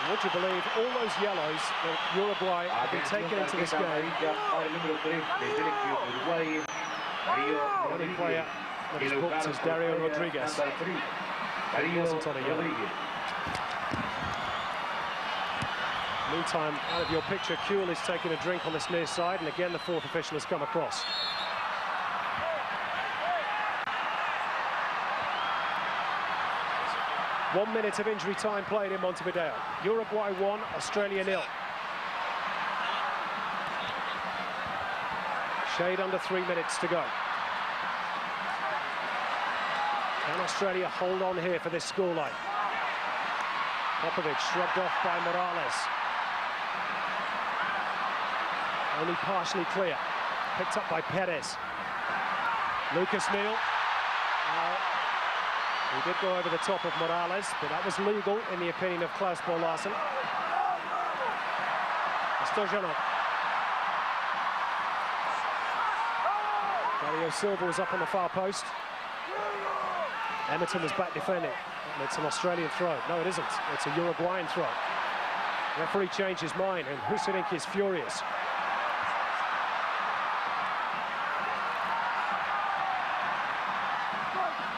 And would you believe all those yellows that Uruguay have been taken into this game? The only player that is booked is Dario Rodriguez. He wasn't on a yellow. Meantime, out of your picture, Kuehl is taking a drink on this near side, and again the fourth official has come across. One minute of injury time played in Montevideo. Uruguay 1, Australia 0. Shade under 3 minutes to go. Can Australia hold on here for this scoreline? Popovic shrugged off by Morales. Only partially clear. Picked up by Perez. Lucas Neal. He did go over the top of Morales, but that was legal in the opinion of Klaus Bo Larsen. Stojanov. Dario Silva was up on the far post. Emerton was back defending. And it's an Australian throw. No, it isn't. It's a Uruguayan throw. The referee changed his mind, and Husinink is furious.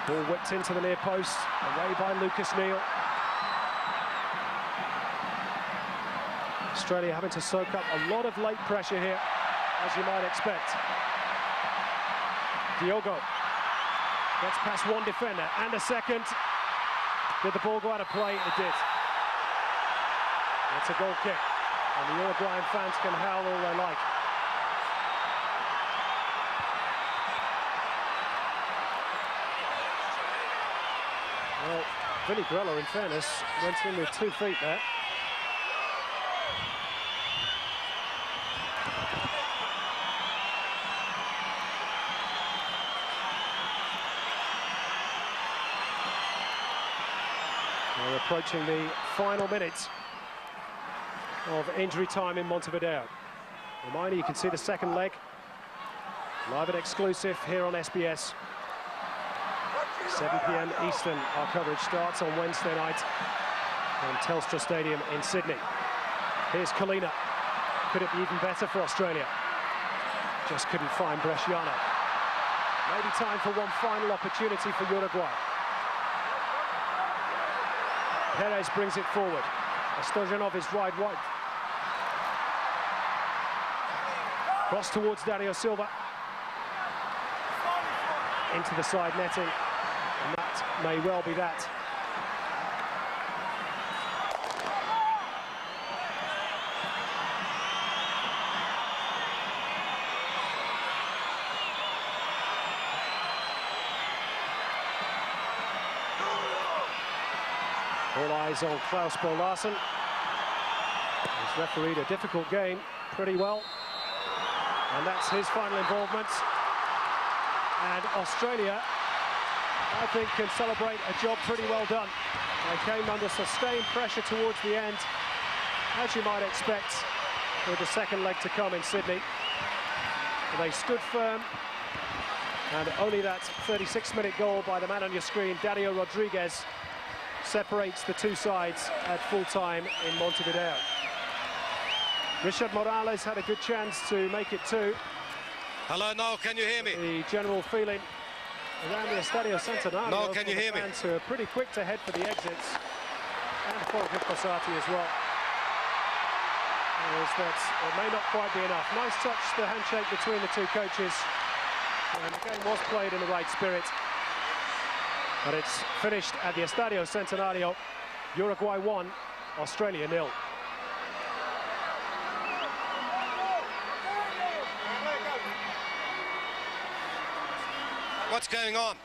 Ball whipped into the near post, away by Lucas Neal. Australia having to soak up a lot of late pressure here, as you might expect. Diogo gets past one defender and a second. Did the ball go out of play? It did. It's a goal kick, and the Uruguayan fans can howl all they like. Well, Vinny Grella, in fairness, went in with 2 feet there. We're approaching the final minutes of injury time in Montevideo. Reminder, you can see the second leg live and exclusive here on SBS. 7 p.m. Eastern, our coverage starts on Wednesday night from Telstra Stadium in Sydney. Here's Colina. Could it be even better for Australia? Just couldn't find Bresciano. Maybe time for one final opportunity for Uruguay. Perez brings it forward. Stojanov is wide. Cross towards Dario Silva. Into the side netting. And that may well be that. All eyes on Klaus Bo Larsen. He's refereed a difficult game pretty well. And that's his final involvement. And Australia, I think, can celebrate a job pretty well done. They came under sustained pressure towards the end, as you might expect, with the second leg to come in Sydney. They stood firm, and only that 36-minute goal by the man on your screen, Dario Rodriguez, separates the two sides at full time in Montevideo. Richard Morales had a good chance to make it too. Hello, Noel, can you hear me? The general feeling around the Estadio Centenario. Noel, can you hear me? Fans who are pretty quick to head for the exits, and Jorge Fossati as well. Is that it may not quite be enough. Nice touch, the handshake between the two coaches, and the game was played in the right spirit. But it's finished at the Estadio Centenario. Uruguay 1, Australia 0. What's going on?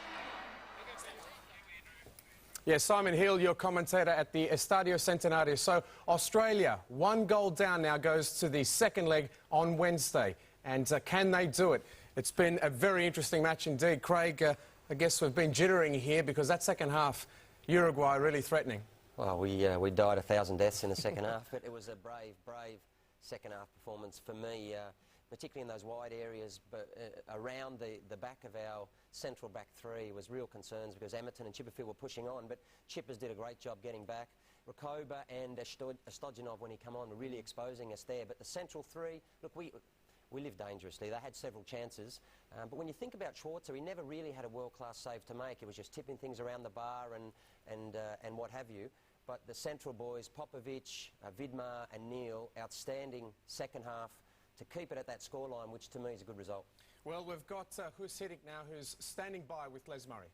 Yeah, Simon Hill, your commentator at the Estadio Centenario. So Australia, 1 goal down now, goes to the second leg on Wednesday. And can they do it? It's been a very interesting match indeed. Craig, I guess we've been jittering here because that second half, Uruguay really threatening. Well, we died 1,000 deaths in the second half, but it was a brave second half performance for me, particularly in those wide areas, but around the back of our central back three was real concerns because Emerton and Chipperfield were pushing on, but Chippers did a great job getting back. Rakoba and Stojanov, when he come on, were really exposing us there, but the central three, look, we lived dangerously. They had several chances, but when you think about Schwarzer, he never really had a world-class save to make. It was just tipping things around the bar and what have you. But the central boys, Popovic, Vidmar and Neil, outstanding second half to keep it at that scoreline, which to me is a good result. Well, we've got Husidic now, who's standing by with Les Murray.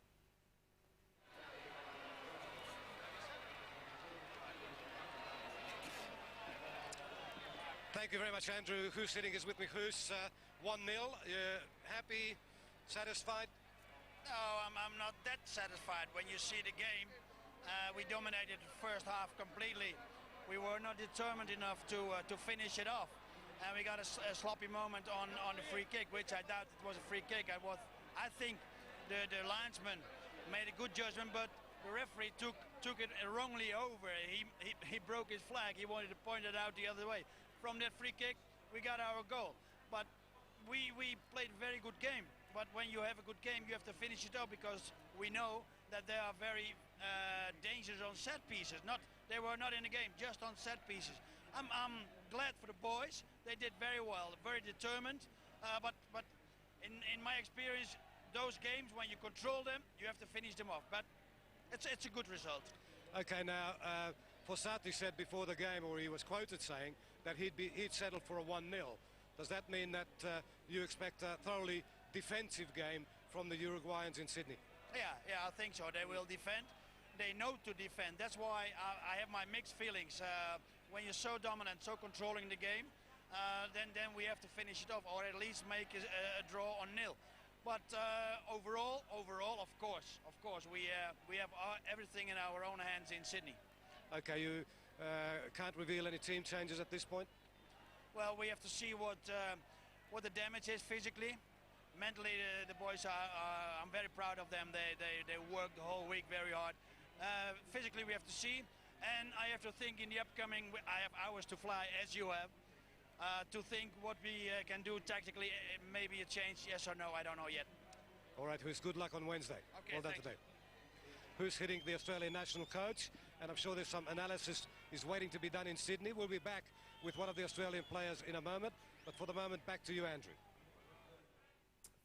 Thank you very much, Andrew. Husidic is with me. 1-0. Happy, satisfied? No, I'm not that satisfied. When you see the game, we dominated the first half completely. We were not determined enough to finish it off. And we got a sloppy moment on the free kick, which I doubt it was a free kick. I think the linesman made a good judgment, but the referee took it wrongly over. He broke his flag. He wanted to point it out the other way. From that free kick, we got our goal. But we played a very good game. But when you have a good game, you have to finish it up because we know that they are very dangerous on set pieces. They were not in the game, just on set pieces. I'm glad for the boys. They did very well, very determined. But in my experience, those games, when you control them, you have to finish them off. But it's a good result. Okay, now, Fossati said before the game, or he was quoted saying, that he'd settled for a 1-0. Does that mean that you expect a thoroughly defensive game from the Uruguayans in Sydney? Yeah, I think so. They will defend. They know to defend. That's why I have my mixed feelings. When you're so dominant, so controlling the game, then we have to finish it off, or at least make a draw on 0. But overall, of course, we have everything in our own hands in Sydney. Okay, you can't reveal any team changes at this point? Well, we have to see what the damage is physically. Mentally, the boys I'm very proud of them. They worked the whole week very hard. Physically, we have to see. And I have to think in the upcoming, I have hours to fly, as you have, to think what we can do tactically. Maybe a change, yes or no, I don't know yet. All right, good luck on Wednesday. Okay, well done today. Who's hitting the Australian national coach? And I'm sure there's some analysis is waiting to be done in Sydney. We'll be back with one of the Australian players in a moment. But for the moment, back to you, Andrew.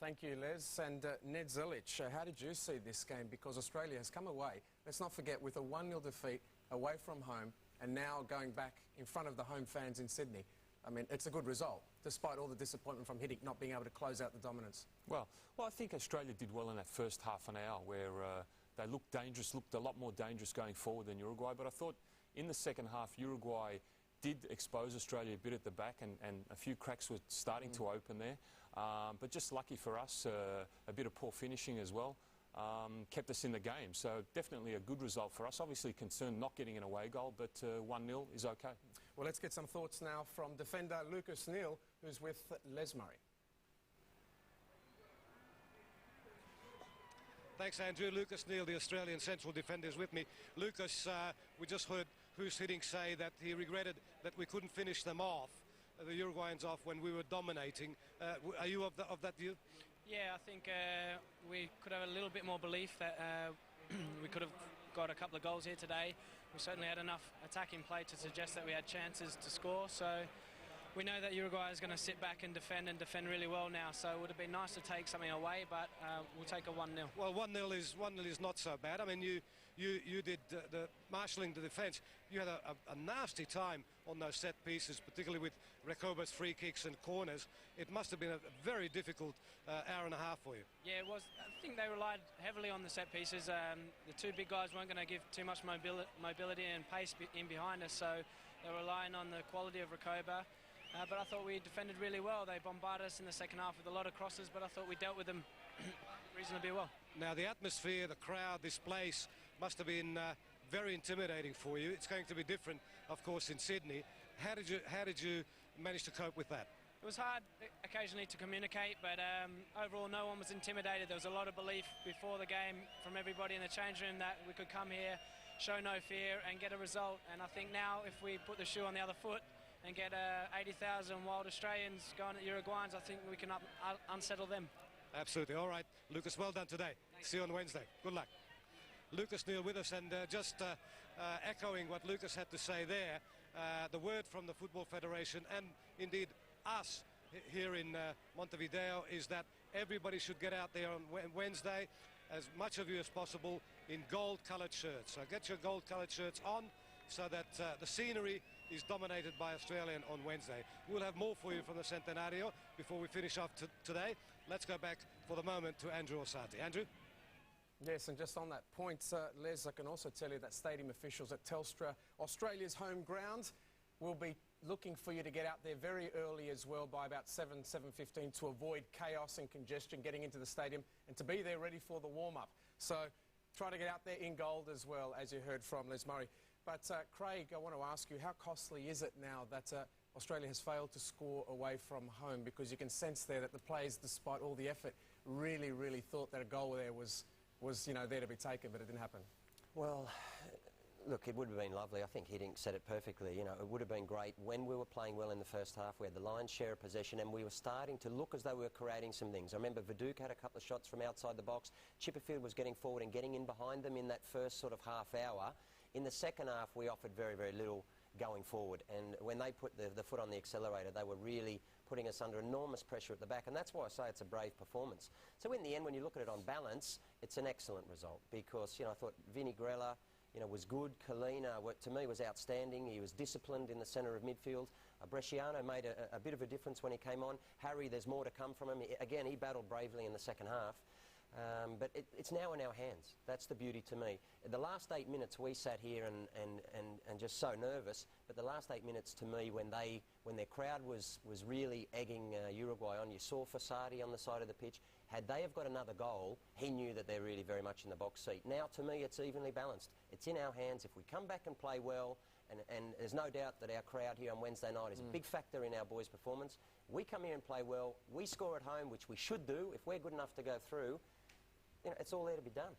Thank you, Les. And Ned Zilic, how did you see this game? Because Australia has come away, let's not forget, with a 1-0 defeat away from home and now going back in front of the home fans in Sydney. I mean, it's a good result, despite all the disappointment from Hidick not being able to close out the dominance. Well, I think Australia did well in that first half an hour where they looked dangerous, looked a lot more dangerous going forward than Uruguay. But I thought in the second half, Uruguay did expose Australia a bit at the back, and a few cracks were starting to open there. But just lucky for us, a bit of poor finishing as well. Kept us in the game. So definitely a good result for us. Obviously concerned not getting an away goal, but 1-0 is okay. Well, let's get some thoughts now from defender Lucas Neal, who's with Les Murray. Thanks, Andrew. Lucas Neal, the Australian central defender, is with me. Lucas, we just heard Who's Hitting say that he regretted that we couldn't finish them off, the Uruguayans off, when we were dominating. Are you of that view? Yeah, I think we could have a little bit more belief that we could have got a couple of goals here today. We certainly had enough attacking play to suggest that we had chances to score. So we know that Uruguay is going to sit back and defend really well now. So it would have been nice to take something away, but we'll take a 1-0. Well, 1-0 is not so bad. I mean, you did the marshalling the defence. You had a nasty time on those set pieces, particularly with Recoba's free kicks and corners. It must have been a very difficult hour and a half for you. Yeah, it was. I think they relied heavily on the set pieces. The two big guys weren't going to give too much mobility and pace in behind us, so they were relying on the quality of Recoba. But I thought we defended really well. They bombarded us in the second half with a lot of crosses, but I thought we dealt with them reasonably well. Now, the atmosphere, the crowd, this place must have been very intimidating for you. It's going to be different, of course, in Sydney. How did you manage to cope with that? It was hard occasionally to communicate, but overall no one was intimidated. There was a lot of belief before the game from everybody in the change room that we could come here, show no fear and get a result. And I think now if we put the shoe on the other foot and get 80,000 wild Australians going at Uruguayans, I think we can unsettle them. Absolutely. All right, Lucas, well done today. Thanks. See you on Wednesday. Good luck. Lucas Neal with us, and just echoing what Lucas had to say there, the word from the Football Federation and indeed us here in Montevideo is that everybody should get out there on Wednesday, as much of you as possible, in gold-coloured shirts. So get your gold-coloured shirts on so that the scenery is dominated by Australia on Wednesday. We'll have more for you from the Centenario before we finish off today. Let's go back for the moment to Andrew Orsatti. Andrew? Yes, and just on that point, Les, I can also tell you that stadium officials at Telstra, Australia's home ground, will be looking for you to get out there very early as well, by about 7:15, to avoid chaos and congestion getting into the stadium and to be there ready for the warm-up. So try to get out there in gold as well, as you heard from Les Murray. But Craig, I want to ask you, how costly is it now that Australia has failed to score away from home? Because you can sense there that the players, despite all the effort, really thought that a goal there was there to be taken, but it didn't happen. Well, look, it would have been lovely. I think Hiddink said it perfectly. You know, it would have been great when we were playing well in the first half. We had the lion's share of possession and we were starting to look as though we were creating some things. I remember Viduka had a couple of shots from outside the box. Chipperfield was getting forward and getting in behind them in that first sort of half hour. In the second half, we offered very little going forward. And when they put the foot on the accelerator, they were really putting us under enormous pressure at the back. And that's why I say it's a brave performance. So in the end, when you look at it on balance, it's an excellent result. Because, I thought Vinny Grella, was good. Colina, to me, was outstanding. He was disciplined in the centre of midfield. Bresciano made a bit of a difference when he came on. Harry, there's more to come from him. Again, he battled bravely in the second half. But it's now in our hands. That's the beauty to me. The last 8 minutes we sat here and just so nervous, but the last 8 minutes to me when their crowd was really egging Uruguay on, you saw Fossati on the side of the pitch. Had they have got another goal, he knew that they're really very much in the box seat. Now to me it's evenly balanced. It's in our hands. If we come back and play well, and there's no doubt that our crowd here on Wednesday night is a big factor in our boys' performance. We come here and play well, we score at home, which we should do. If we're good enough to go through, it's all there to be done.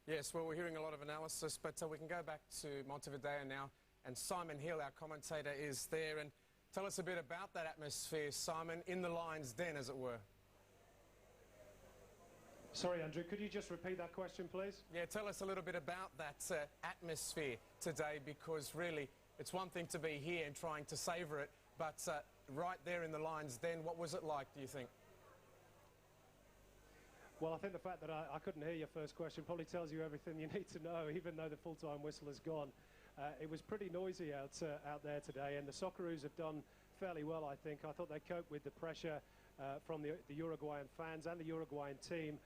Yes, well, we're hearing a lot of analysis, but we can go back to Montevideo now, and Simon Hill, our commentator, is there. And tell us a bit about that atmosphere, Simon, in the Lions' den, as it were. Sorry, Andrew, could you just repeat that question, please? Yeah, tell us a little bit about that atmosphere today, because really it's one thing to be here and trying to savour it, but right there in the Lions' den, what was it like, do you think? Well, I think the fact that I couldn't hear your first question probably tells you everything you need to know, even though the full-time whistle is gone. It was pretty noisy out there today, and the Socceroos have done fairly well, I think. I thought they coped with the pressure from the Uruguayan fans and the Uruguayan team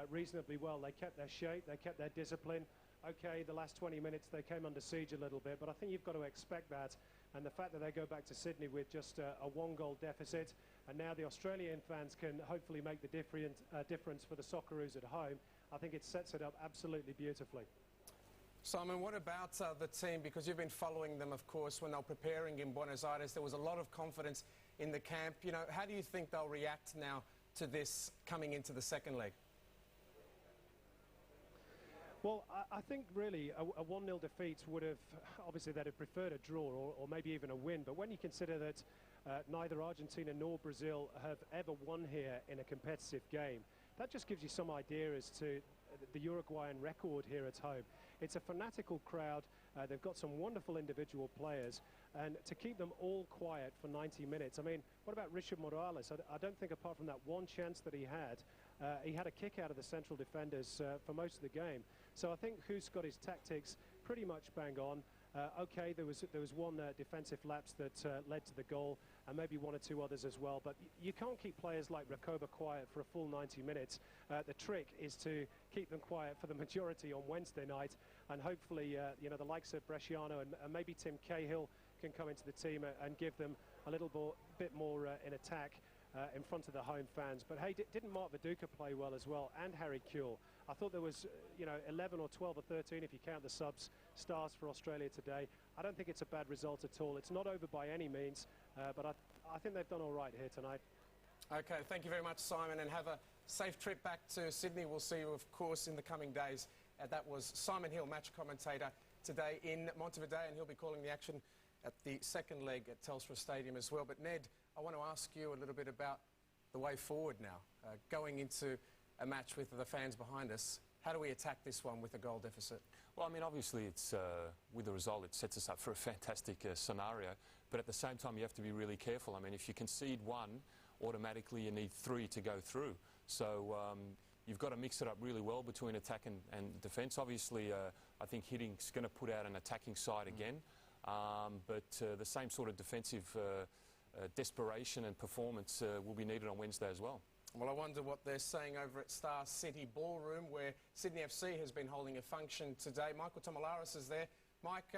reasonably well. They kept their shape, they kept their discipline. Okay, the last 20 minutes they came under siege a little bit, but I think you've got to expect that. And the fact that they go back to Sydney with just a one-goal deficit, and now the Australian fans can hopefully make the difference for the Socceroos at home, I think it sets it up absolutely beautifully. Simon, what about the team? Because you've been following them, of course, when they were preparing in Buenos Aires. There was a lot of confidence in the camp. You know, how do you think they'll react now to this coming into the second leg? Well, I think really a 1-0 defeat would have, obviously they'd have preferred a draw or maybe even a win, but when you consider that neither Argentina nor Brazil have ever won here in a competitive game, that just gives you some idea as to the Uruguayan record here at home. It's a fanatical crowd, they've got some wonderful individual players, and to keep them all quiet for 90 minutes. I mean, what about Richard Morales? I don't think apart from that one chance that he had a kick out of the central defenders for most of the game. So I think who's got his tactics pretty much bang on. Okay, there was one defensive lapse that led to the goal, and maybe one or two others as well. But you can't keep players like Recoba quiet for a full 90 minutes. The trick is to keep them quiet for the majority on Wednesday night, and hopefully, you know, the likes of Bresciano and maybe Tim Cahill can come into the team and give them a little bit more in attack in front of the home fans. But hey, didn't Mark Viduka play well as well, and Harry Kuehl? I thought there was, you know, 11 or 12 or 13 if you count the stars for Australia today. I don't think it's a bad result at all. It's not over by any means, but I think they've done all right here tonight. Okay, thank you very much, Simon, and have a safe trip back to Sydney. We'll see you, of course, in the coming days. That was Simon Hill, match commentator today in Montevideo, and he'll be calling the action at the second leg at Telstra Stadium as well. But Ned, I want to ask you a little bit about the way forward now, going into a match with the fans behind us. How do we attack this one with a goal deficit? Well, I mean, obviously, it's with the result, it sets us up for a fantastic scenario. But at the same time, you have to be really careful. I mean, if you concede one, automatically you need 3 to go through. So you've got to mix it up really well between attack and defence. Obviously, I think Hidding's going to put out an attacking side again. But the same sort of defensive desperation and performance will be needed on Wednesday as well. Well, I wonder what they're saying over at Star City Ballroom, where Sydney FC has been holding a function today. Michael Tomalaris is there. Mike,